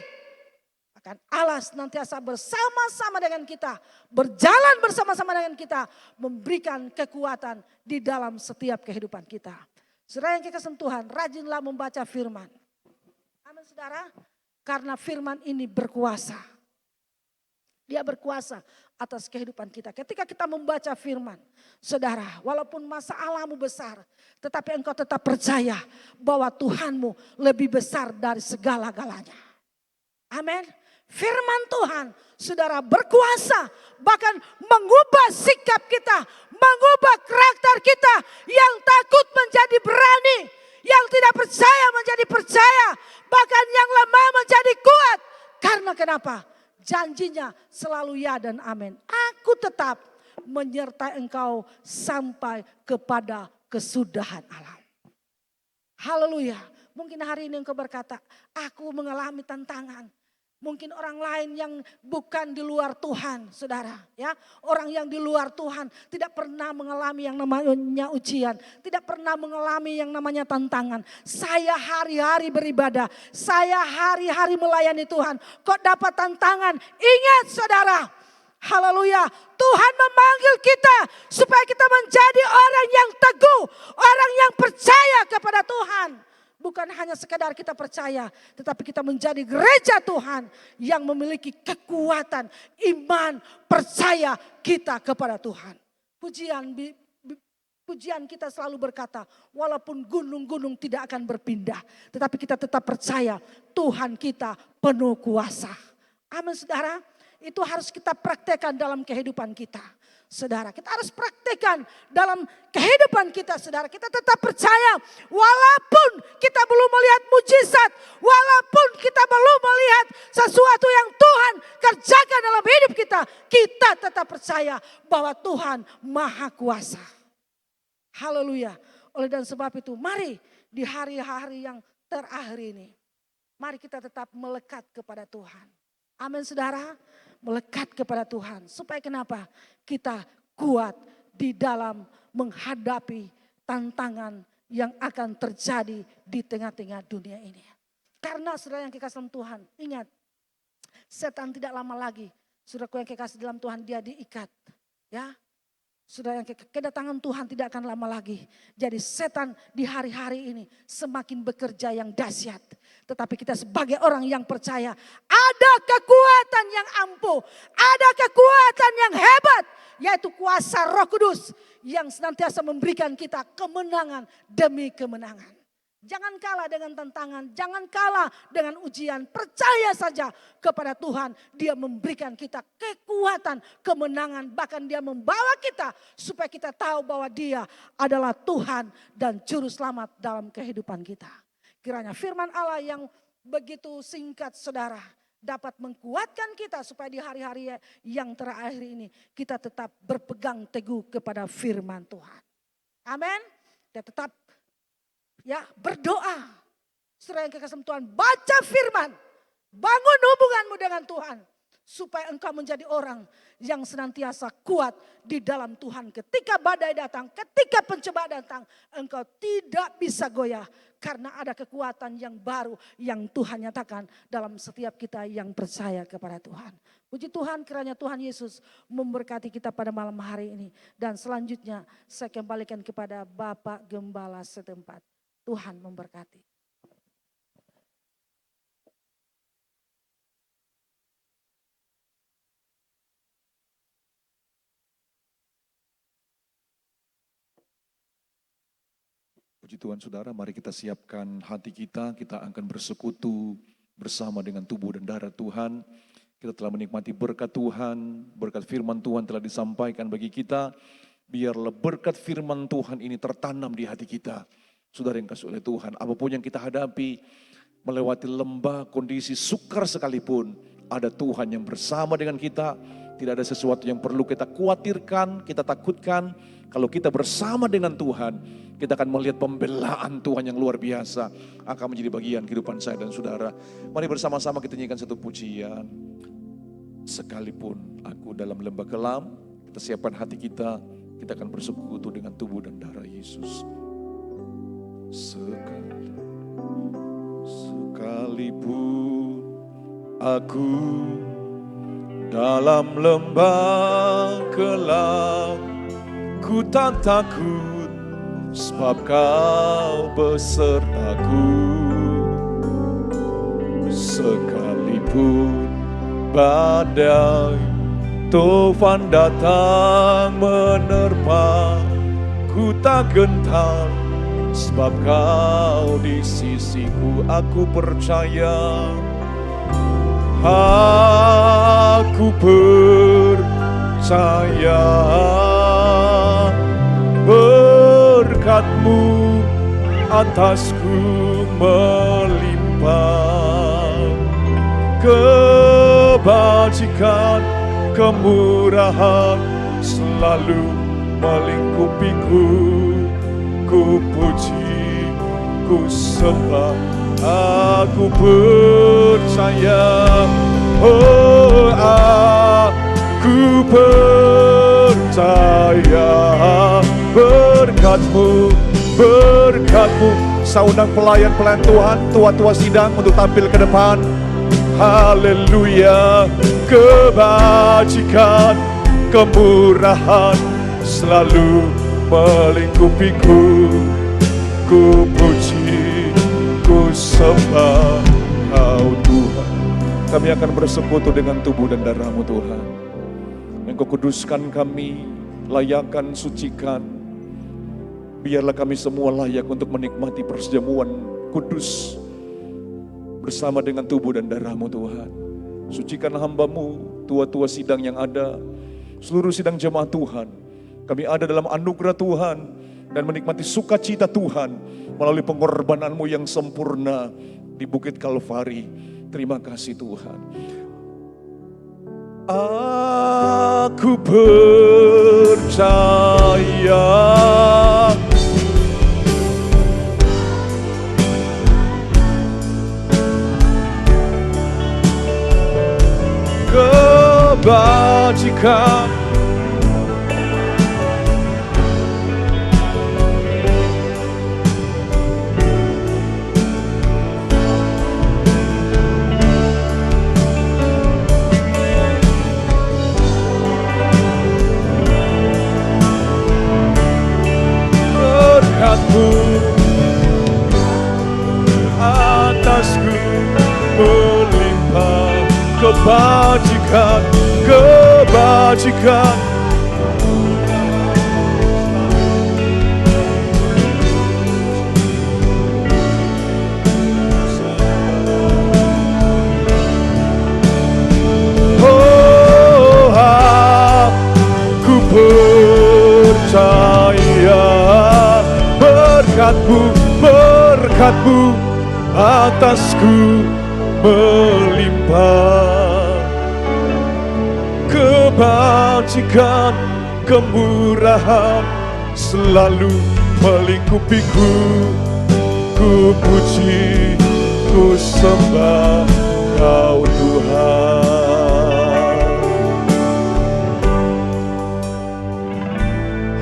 Akan Allah senantiasa bersama-sama dengan kita. Berjalan bersama-sama dengan kita. Memberikan kekuatan di dalam setiap kehidupan kita. Saudara yang kekasih Tuhan, rajinlah membaca firman. Amin saudara, karena firman ini berkuasa. Dia berkuasa atas kehidupan kita. Ketika kita membaca firman, saudara, walaupun masalahmu besar, tetapi engkau tetap percaya bahwa Tuhanmu lebih besar dari segala-galanya. Amin. Firman Tuhan, saudara, berkuasa, bahkan mengubah sikap kita, mengubah karakter kita yang takut menjadi berani, yang tidak percaya menjadi percaya, bahkan yang lemah menjadi kuat. Karena kenapa? Janjinya selalu ya dan amin. Aku tetap menyertai engkau sampai kepada kesudahan alam. Haleluya. Mungkin hari ini engkau berkata, aku mengalami tantangan. Mungkin orang lain yang bukan di luar Tuhan, saudara. Ya, orang yang di luar Tuhan tidak pernah mengalami yang namanya ujian, tidak pernah mengalami yang namanya tantangan. Saya hari-hari beribadah, saya hari-hari melayani Tuhan. Kok dapat tantangan? Ingat, saudara. Haleluya, Tuhan memanggil kita supaya kita menjadi orang yang teguh, orang yang percaya kepada Tuhan. Bukan hanya sekedar kita percaya, tetapi kita menjadi gereja Tuhan yang memiliki kekuatan, iman, percaya kita kepada Tuhan. Pujian kita selalu berkata, walaupun gunung-gunung tidak akan berpindah, tetapi kita tetap percaya Tuhan kita penuh kuasa. Amin saudara, itu harus kita praktekkan dalam kehidupan kita. Saudara, kita harus praktekkan dalam kehidupan kita, saudara. Kita tetap percaya walaupun kita belum melihat mujizat, walaupun kita belum melihat sesuatu yang Tuhan kerjakan dalam hidup kita, kita tetap percaya bahwa Tuhan Maha Kuasa. Haleluya. Oleh dan sebab itu, mari di hari-hari yang terakhir ini, mari kita tetap melekat kepada Tuhan. Amin saudara, melekat kepada Tuhan. Supaya kenapa? Kita kuat di dalam menghadapi tantangan yang akan terjadi di tengah-tengah dunia ini. Karena saudara yang kekasih Tuhan, ingat, setan tidak lama lagi, saudaraku yang kekasih dalam Tuhan, dia diikat. Ya, Saudara, yang kedatangan Tuhan tidak akan lama lagi. Jadi setan di hari-hari ini semakin bekerja yang dahsyat. Tetapi kita sebagai orang yang percaya, ada kekuatan yang ampuh, ada kekuatan yang hebat, yaitu kuasa Roh Kudus yang senantiasa memberikan kita kemenangan demi kemenangan. Jangan kalah dengan tantangan, jangan kalah dengan ujian. Percaya saja kepada Tuhan. Dia memberikan kita kekuatan, kemenangan. Bahkan dia membawa kita supaya kita tahu bahwa dia adalah Tuhan dan Juru Selamat dalam kehidupan kita. Kiranya firman Allah yang begitu singkat saudara dapat menguatkan kita supaya di hari-hari yang terakhir ini kita tetap berpegang teguh kepada firman Tuhan. Amin. Kita tetap berdoa. Saudara yang kekasih Tuhan, baca firman. Bangun hubunganmu dengan Tuhan. Supaya engkau menjadi orang yang senantiasa kuat di dalam Tuhan. Ketika badai datang, ketika pencobaan datang, engkau tidak bisa goyah. Karena ada kekuatan yang baru yang Tuhan nyatakan dalam setiap kita yang percaya kepada Tuhan. Puji Tuhan, kiranya Tuhan Yesus memberkati kita pada malam hari ini. Dan selanjutnya saya kembalikan kepada Bapak Gembala setempat. Tuhan memberkati. Puji Tuhan saudara, mari kita siapkan hati kita akan bersekutu bersama dengan tubuh dan darah Tuhan. Kita telah menikmati berkat Tuhan, berkat firman Tuhan telah disampaikan bagi kita. Biarlah berkat firman Tuhan ini tertanam di hati kita. Saudara yang kasih oleh Tuhan, apapun yang kita hadapi, melewati lembah, kondisi sukar sekalipun, ada Tuhan yang bersama dengan kita. Tidak ada sesuatu yang perlu kita khawatirkan, kita takutkan. Kalau kita bersama dengan Tuhan, kita akan melihat pembelaan Tuhan yang luar biasa akan menjadi bagian kehidupan saya dan saudara. Mari bersama-sama kita nyanyikan satu pujian. Sekalipun aku dalam lembah kelam, kita siapkan hati kita akan bersekutu dengan tubuh dan darah Yesus. Sekalipun aku dalam lembah kelam, ku tak takut sebab kau besertaku. Sekalipun badai tufan datang menerpa, ku tak gentar sebab kau di sisiku. Aku percaya, aku percaya berkat-Mu atasku melimpah. Kebajikan, kemurahan selalu melingkupiku. Ku puji, ku sembah, aku percaya. Oh, aku percaya berkat-Mu, berkat-Mu. Saya undang pelayan-pelayan Tuhan, tua-tua sidang untuk tampil ke depan. Haleluya. Kebajikan, kemurahan selalu melingkupiku. Ku puji, ku sembah Kau Tuhan. Kami akan bersekutu dengan tubuh dan darah-Mu Tuhan. Engkau kuduskan kami, layakan, sucikan. Biarlah kami semua layak untuk menikmati perjamuan kudus bersama dengan tubuh dan darah-Mu Tuhan. Sucikan hamba-Mu, tua-tua sidang yang ada, seluruh sidang jemaat Tuhan. Kami ada dalam anugerah Tuhan dan menikmati sukacita Tuhan melalui pengorbanan-Mu yang sempurna di Bukit Kalvari. Terima kasih Tuhan. Aku percaya kebajikan, kebajikan, kebajikan. Oh, aku percaya berkat-Mu, berkat-Mu atasku melimpah. Kebajikan, kemurahan selalu melingkupiku. Ku puji, ku sembah Kau Tuhan.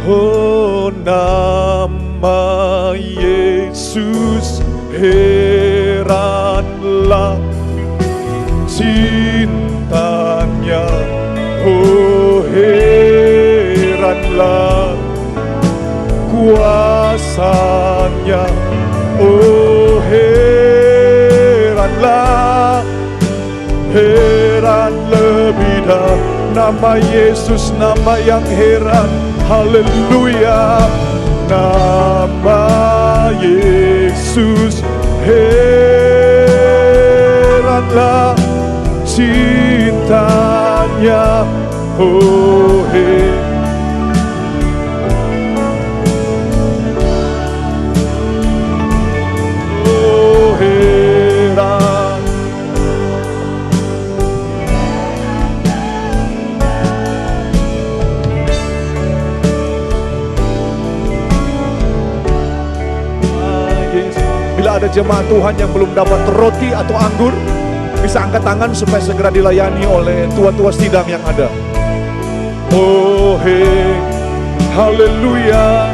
Oh, nama Yesus heranlah cintanya, oh heranlah kuasanya, oh heranlah, heran lebih dah. Nama Yesus, nama yang heran, haleluya. Nama Yesus heranlah cintanya, oh oh heran. Bila ada jemaat Tuhan yang belum dapat roti atau anggur, bisa angkat tangan supaya segera dilayani oleh tua-tua sidang yang ada. Oh hey, haleluya.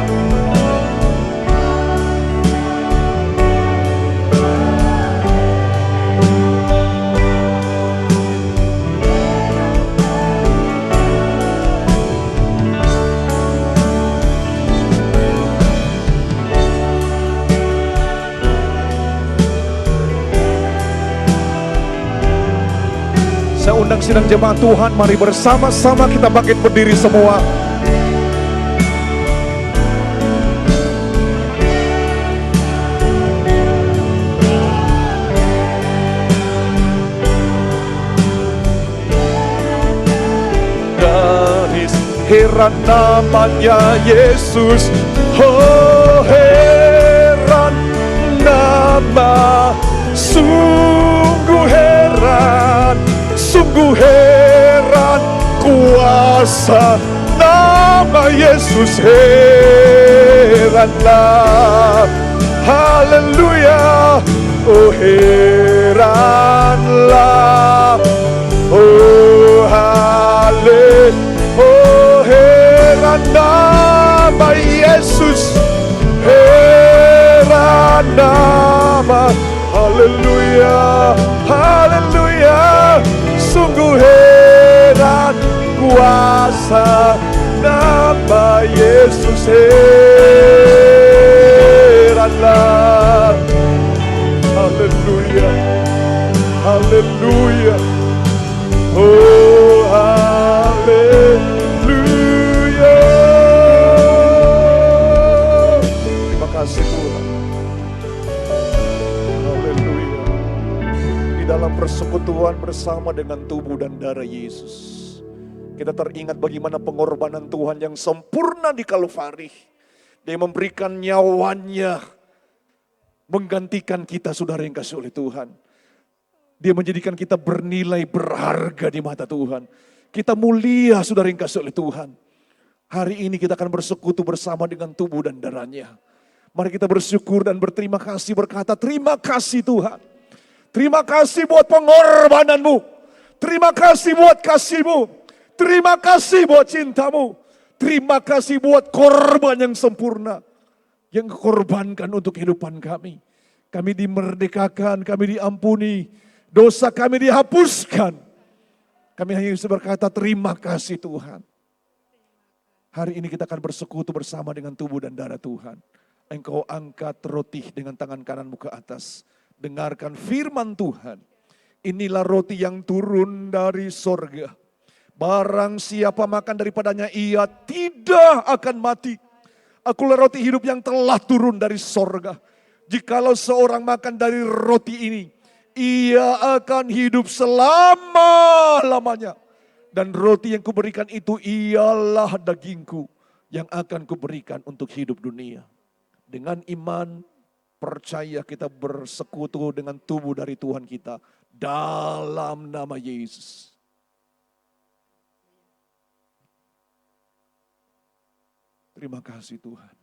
Saya undang sidang jemaat Tuhan, mari bersama-sama kita bangkit berdiri semua. Garis heran namanya Yesus, oh heran nama, sungguh heran, sungguh heran kuasa nama Yesus, heranlah, haleluya, oh heranlah, oh hale, oh heran nama Yesus, heran nama, haleluya, haleluya, sungguh heran kuasa nama Yesus, heranlah, haleluya, haleluya, oh haleluya. Terima kasih Tuhan, haleluya. Di dalam persekutuan bersama dengan tubuh dan darah Yesus, kita teringat bagaimana pengorbanan Tuhan yang sempurna di Kalvari. Dia memberikan nyawanya, menggantikan kita, saudara yang kasih oleh Tuhan. Dia menjadikan kita bernilai, berharga di mata Tuhan. Kita mulia, saudara yang kasih oleh Tuhan. Hari ini kita akan bersekutu bersama dengan tubuh dan darahnya. Mari kita bersyukur dan berterima kasih, berkata, terima kasih Tuhan. Terima kasih buat pengorbananmu. Terima kasih buat kasih-Mu. Terima kasih buat cinta-Mu. Terima kasih buat korban yang sempurna. Yang korbankan untuk kehidupan kami. Kami dimerdekakan, kami diampuni. Dosa kami dihapuskan. Kami hanya bisa berkata terima kasih Tuhan. Hari ini kita akan bersekutu bersama dengan tubuh dan darah Tuhan. Engkau angkat roti dengan tangan kananmu ke atas. Dengarkan firman Tuhan. Inilah roti yang turun dari sorga. Barang siapa makan daripadanya ia tidak akan mati. Akulah roti hidup yang telah turun dari sorga. Jikalau seorang makan dari roti ini, ia akan hidup selama-lamanya. Dan roti yang kuberikan itu ialah dagingku yang akan kuberikan untuk hidup dunia. Dengan iman, percaya kita bersekutu dengan tubuh dari Tuhan kita dalam nama Yesus. Terima kasih Tuhan.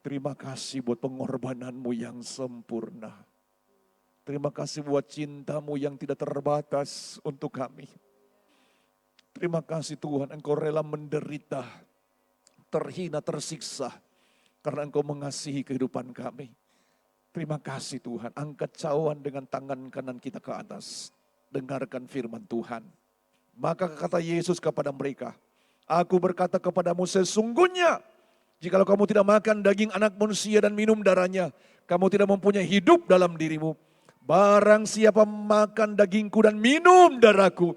Terima kasih buat pengorbananmu yang sempurna. Terima kasih buat cintamu yang tidak terbatas untuk kami. Terima kasih Tuhan, Engkau rela menderita, terhina, tersiksa, karena Engkau mengasihi kehidupan kami. Terima kasih Tuhan, angkat cawan dengan tangan kanan kita ke atas. Dengarkan firman Tuhan. Maka kata Yesus kepada mereka, aku berkata kepadamu sesungguhnya, jikalau kamu tidak makan daging anak manusia dan minum darahnya, kamu tidak mempunyai hidup dalam dirimu. Barang siapa makan dagingku dan minum darahku,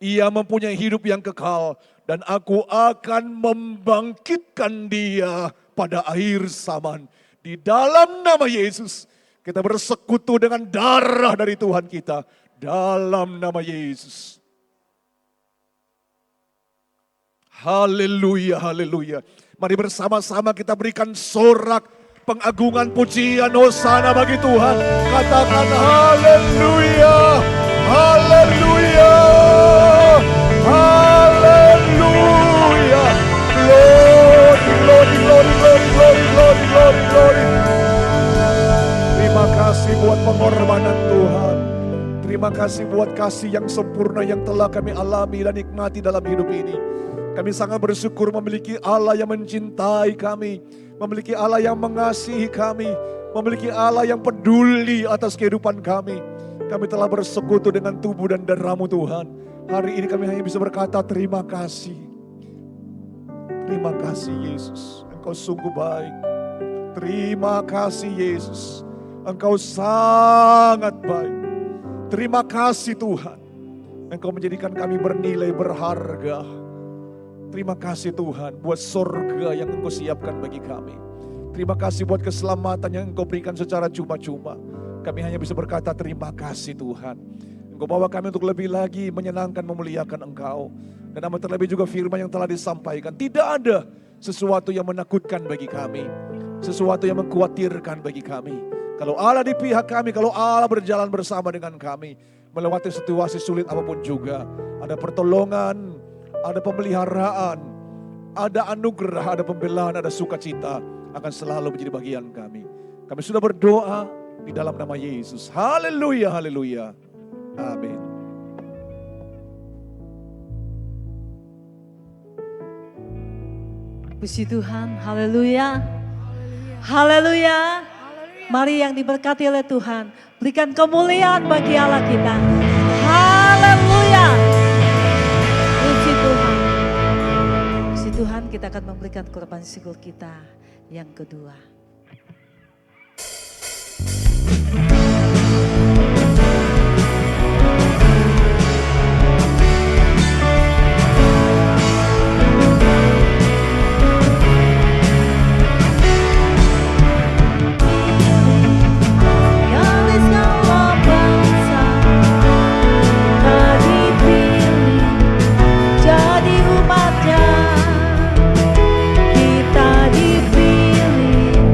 ia mempunyai hidup yang kekal, dan aku akan membangkitkan dia pada akhir zaman. Di dalam nama Yesus, kita bersekutu dengan darah dari Tuhan kita. Dalam nama Yesus. Haleluya, haleluya. Mari bersama-sama kita berikan sorak pengagungan pujian hosana bagi Tuhan. Katakan haleluya, haleluya, haleluya. Glory, glory, glory, glory, glory, glory, glory, glory. Terima kasih buat pengorbanan Tuhan. Terima kasih buat kasih yang sempurna yang telah kami alami dan nikmati dalam hidup ini. Kami sangat bersyukur memiliki Allah yang mencintai kami, memiliki Allah yang mengasihi kami, memiliki Allah yang peduli atas kehidupan kami. Kami telah bersekutu dengan tubuh dan darah-Mu Tuhan. Hari ini kami hanya bisa berkata terima kasih. Terima kasih Yesus, Engkau sungguh baik. Terima kasih Yesus, Engkau sangat baik. Terima kasih Tuhan, Engkau menjadikan kami bernilai berharga. Terima kasih Tuhan buat sorga yang Engkau siapkan bagi kami. Terima kasih buat keselamatan yang Engkau berikan secara cuma-cuma. Kami hanya bisa berkata terima kasih Tuhan. Engkau bawa kami untuk lebih lagi menyenangkan, memuliakan Engkau. Dan amat terlebih juga firman yang telah disampaikan. Tidak ada sesuatu yang menakutkan bagi kami. Sesuatu yang mengkhawatirkan bagi kami. Kalau Allah di pihak kami, kalau Allah berjalan bersama dengan kami. Melewati situasi sulit apapun juga. Ada pertolongan, ada pemeliharaan, ada anugerah, ada pembelaan, ada sukacita akan selalu menjadi bagian kami. Kami sudah berdoa di dalam nama Yesus. Haleluya, haleluya. Amin. Puji Tuhan, haleluya. Haleluya. Mari yang diberkati oleh Tuhan, berikan kemuliaan bagi Allah kita. Haleluya. Puji Tuhan. Puji Tuhan, kita akan memberikan korban syukur kita yang kedua. Kita dipilih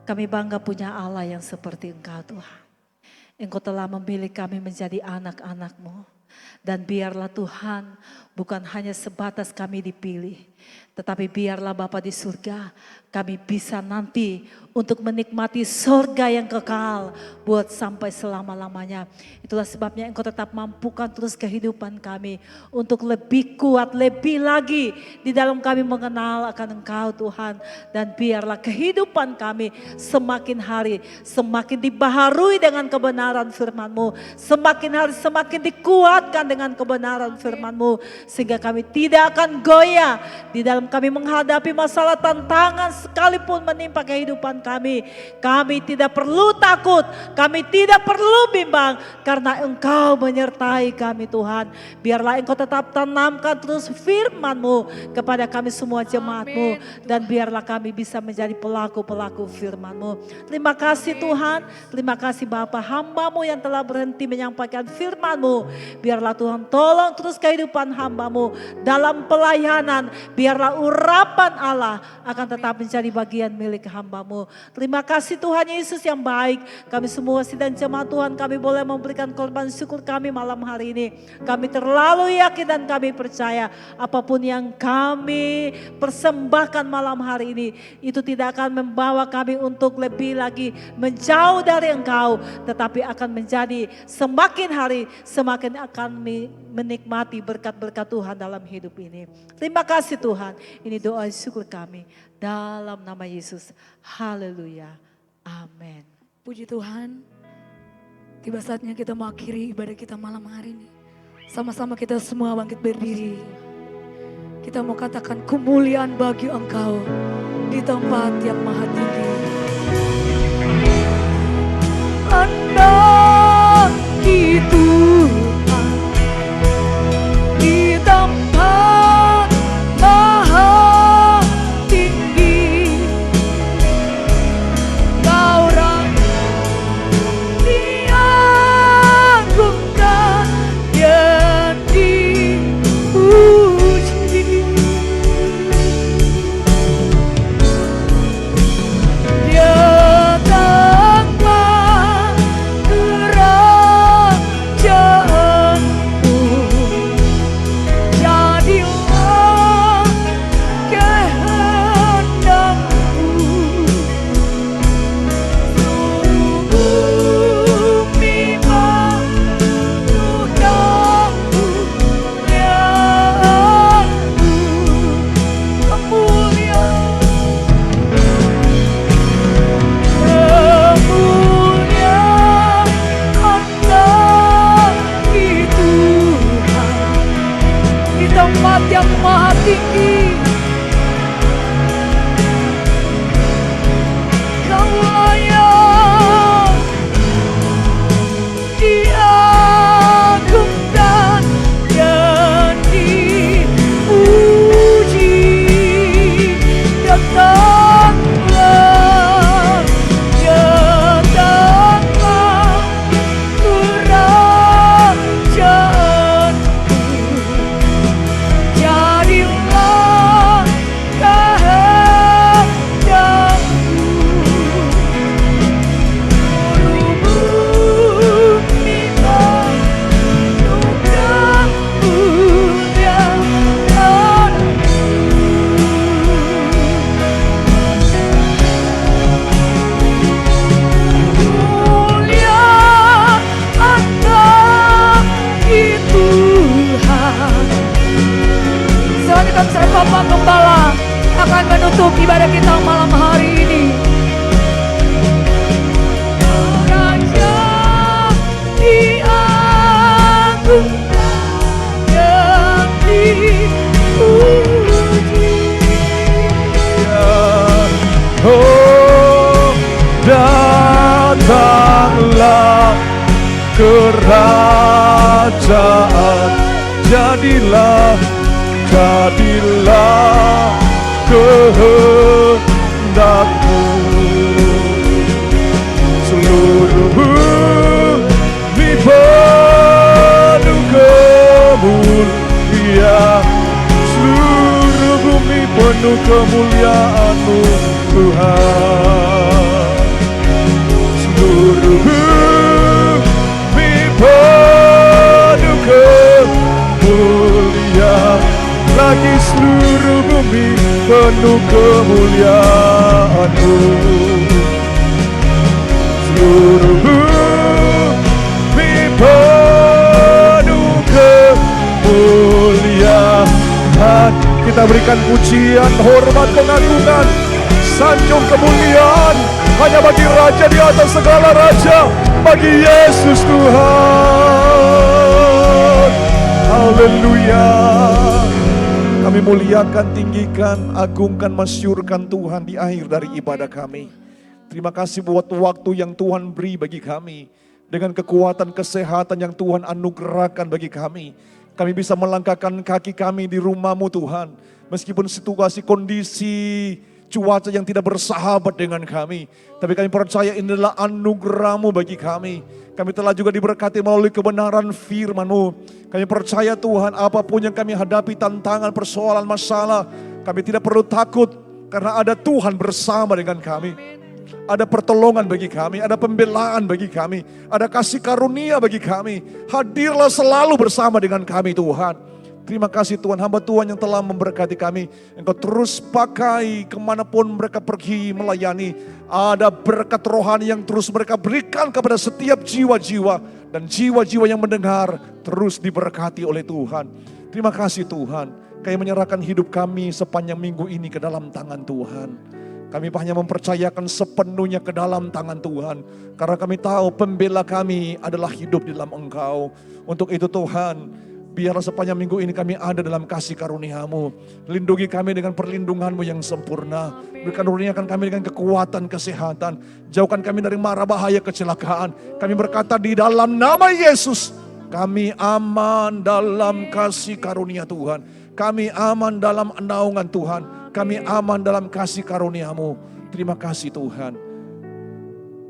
Kami bangga punya Allah yang seperti Engkau Tuhan. Engkau telah memilih kami menjadi anak-anak-Mu. Dan biarlah Tuhan bukan hanya sebatas kami dipilih. Tetapi biarlah Bapa di surga kami bisa nanti untuk menikmati surga yang kekal buat sampai selama-lamanya. Itulah sebabnya Engkau tetap mampukan terus kehidupan kami untuk lebih kuat, lebih lagi di dalam kami mengenal akan Engkau Tuhan. Dan biarlah kehidupan kami semakin hari semakin dibaharui dengan kebenaran firman-Mu. Semakin hari semakin dikuatkan dengan kebenaran firman-Mu. Sehingga kami tidak akan goyah di dalam kami menghadapi masalah tantangan sekalipun menimpa kehidupan kami. Kami tidak perlu takut, kami tidak perlu bimbang karena Engkau menyertai kami Tuhan. Biarlah Engkau tetap tanamkan terus firman-Mu kepada kami semua jemaat-Mu. Dan biarlah kami bisa menjadi pelaku-pelaku firman-Mu. Terima kasih Tuhan, terima kasih Bapa, hamba-Mu yang telah berhenti menyampaikan firman-Mu. Biarlah Tuhan tolong terus kehidupan hamba-Mu dalam pelayanan. Biarlah urapan Allah akan tetap menjadi bagian milik hamba-Mu. Terima kasih Tuhan Yesus yang baik. Kami semua sidang jemaat Tuhan, kami boleh memberikan korban syukur kami malam hari ini. Kami terlalu yakin dan kami percaya apapun yang kami persembahkan malam hari ini, itu tidak akan membawa kami untuk lebih lagi menjauh dari Engkau. Tetapi akan menjadi semakin hari semakin akan menikmati berkat-berkat Tuhan dalam hidup ini. Terima kasih Tuhan. Ini doa syukur kami dalam nama Yesus. Haleluya. Amin. Puji Tuhan. Tiba saatnya kita mengakhiri ibadah kita malam hari ini. Sama-sama kita semua bangkit berdiri. Kita mau katakan kemuliaan bagi Engkau di tempat yang maha tinggi. Anak itu di tempat maha tinggi, Kau diagungkan dan dipuji. Datanglah kerajaanmu, jadilah kehendakmu. Bumi penuh kemuliaan-Mu, kemuliaan bagi Tuhan di tempat yang maha tinggi. Kau layak diagungkan dan dipuji. Datanglah, datanglah kerajaanmu, jadilah kehendakmu. Bumi penuh kemuliaan-Mu. Mulia anak itu Tuhan. Selanjutnya saya Bapak Gembala akan menutup ibadah kita malam hari ini. Raja diagungkan dan dipuji. Oh, datanglah kerajaan, jadilah kehendakmu. Seluruh bumi penuh kemuliaan, seluruh bumi penuh kemuliaan-Mu Tuhan. penuh kemuliaan-Mu. Seluruh bumi penuh kemuliaan. Kita berikan pujian, hormat, pengagungan, sanjung kemuliaan hanya bagi Raja di atas segala raja, bagi Yesus Tuhan. Haleluya. Kami muliakan, tinggikan, agungkan, masyurkan Tuhan di akhir dari ibadah kami. Terima kasih buat waktu yang Tuhan beri bagi kami. Dengan kekuatan kesehatan yang Tuhan anugerahkan bagi kami. Kami bisa melangkahkan kaki kami di rumah-Mu Tuhan. Meskipun situasi, kondisi, cuaca yang tidak bersahabat dengan kami. Tapi kami percaya ini adalah anugerah-Mu bagi kami. Kami telah juga diberkati melalui kebenaran firman-Mu. Kami percaya Tuhan, apapun yang kami hadapi, tantangan, persoalan, masalah, kami tidak perlu takut karena ada Tuhan bersama dengan kami. Ada pertolongan bagi kami, ada pembelaan bagi kami, ada kasih karunia bagi kami. Hadirlah selalu bersama dengan kami Tuhan. Terima kasih Tuhan, hamba Tuhan yang telah memberkati kami. Engkau terus pakai kemanapun mereka pergi melayani. Ada berkat rohani yang terus mereka berikan kepada setiap jiwa-jiwa. Dan jiwa-jiwa yang mendengar terus diberkati oleh Tuhan. Terima kasih Tuhan, kami menyerahkan hidup kami sepanjang minggu ini ke dalam tangan Tuhan. Kami hanya mempercayakan sepenuhnya ke dalam tangan Tuhan. Karena kami tahu pembela kami adalah hidup di dalam Engkau. Untuk itu Tuhan, biarlah sepanjang minggu ini kami ada dalam kasih karunia-Mu. Lindungi kami dengan perlindungan-Mu yang sempurna. Berikan karuniakan kami dengan kekuatan kesehatan. Jauhkan kami dari mara bahaya kecelakaan. Kami berkata di dalam nama Yesus, kami aman dalam kasih karunia Tuhan. Kami aman dalam naungan Tuhan. Kami aman dalam kasih karunia-Mu. Terima kasih Tuhan.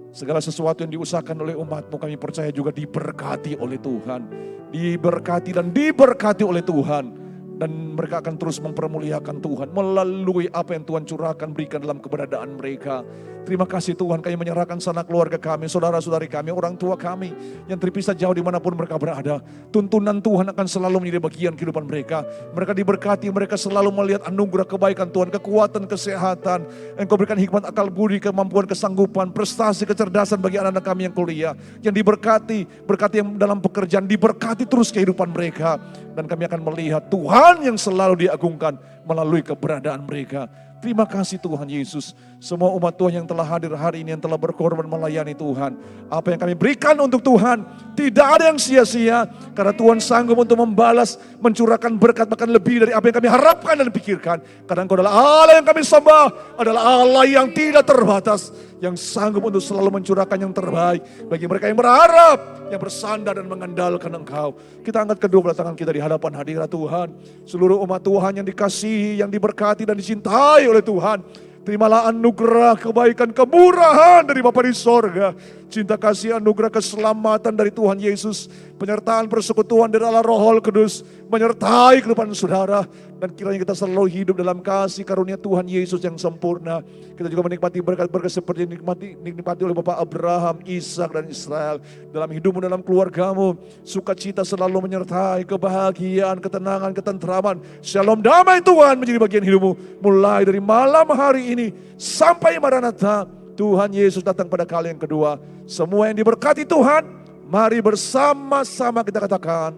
Segala sesuatu yang diusahakan oleh umat-Mu kami percaya juga diberkati oleh Tuhan. Diberkati dan diberkati oleh Tuhan. Dan mereka akan terus mempermuliakan Tuhan melalui apa yang Tuhan curahkan berikan dalam keberadaan mereka. Terima kasih Tuhan, kami menyerahkan sanak keluarga kami, saudara-saudari kami, orang tua kami yang terpisah jauh dimanapun mereka berada. Tuntunan Tuhan akan selalu menjadi bagian kehidupan mereka. Mereka diberkati, mereka selalu melihat anugerah kebaikan Tuhan, kekuatan, kesehatan. Engkau berikan hikmat, akal budi, kemampuan, kesanggupan, prestasi, kecerdasan bagi anak-anak kami yang kuliah. Yang diberkati, berkati yang dalam pekerjaan, diberkati terus kehidupan mereka. Dan kami akan melihat Tuhan yang selalu diagungkan melalui keberadaan mereka. Terima kasih Tuhan Yesus. Semua umat Tuhan yang telah hadir hari ini, yang telah berkorban melayani Tuhan. Apa yang kami berikan untuk Tuhan, tidak ada yang sia-sia. Karena Tuhan sanggup untuk membalas, mencurahkan berkat bahkan lebih dari apa yang kami harapkan dan pikirkan. Karena Engkau adalah Allah yang kami sembah, adalah Allah yang tidak terbatas. Yang sanggup untuk selalu mencurahkan yang terbaik bagi mereka yang berharap, yang bersandar dan mengandalkan Engkau. Kita angkat kedua belah tangan kita di hadapan hadirat Tuhan. Seluruh umat Tuhan yang dikasihi, yang diberkati dan dicintai oleh Tuhan. Terimalah anugerah, kebaikan, kemurahan dari Bapa di sorga. Cinta kasih, anugerah, keselamatan dari Tuhan Yesus. Penyertaan persekutuan dari Allah Roh Kudus. Menyertai kehidupan saudara. Dan kiranya kita selalu hidup dalam kasih karunia Tuhan Yesus yang sempurna. Kita juga menikmati berkat-berkat seperti yang dinikmati oleh Bapak Abraham, Ishak dan Israel. Dalam hidupmu, dalam keluargamu. Sukacita selalu menyertai, kebahagiaan, ketenangan, ketentraman. Shalom, damai Tuhan menjadi bagian hidupmu. Mulai dari malam hari ini sampai Maranatha. Tuhan Yesus datang pada kali yang kedua. Semua yang diberkati Tuhan, mari bersama-sama kita katakan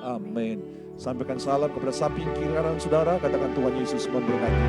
amin. Sampaikan salam kepada samping kiri kanan saudara, katakan Tuhan Yesus memberkati.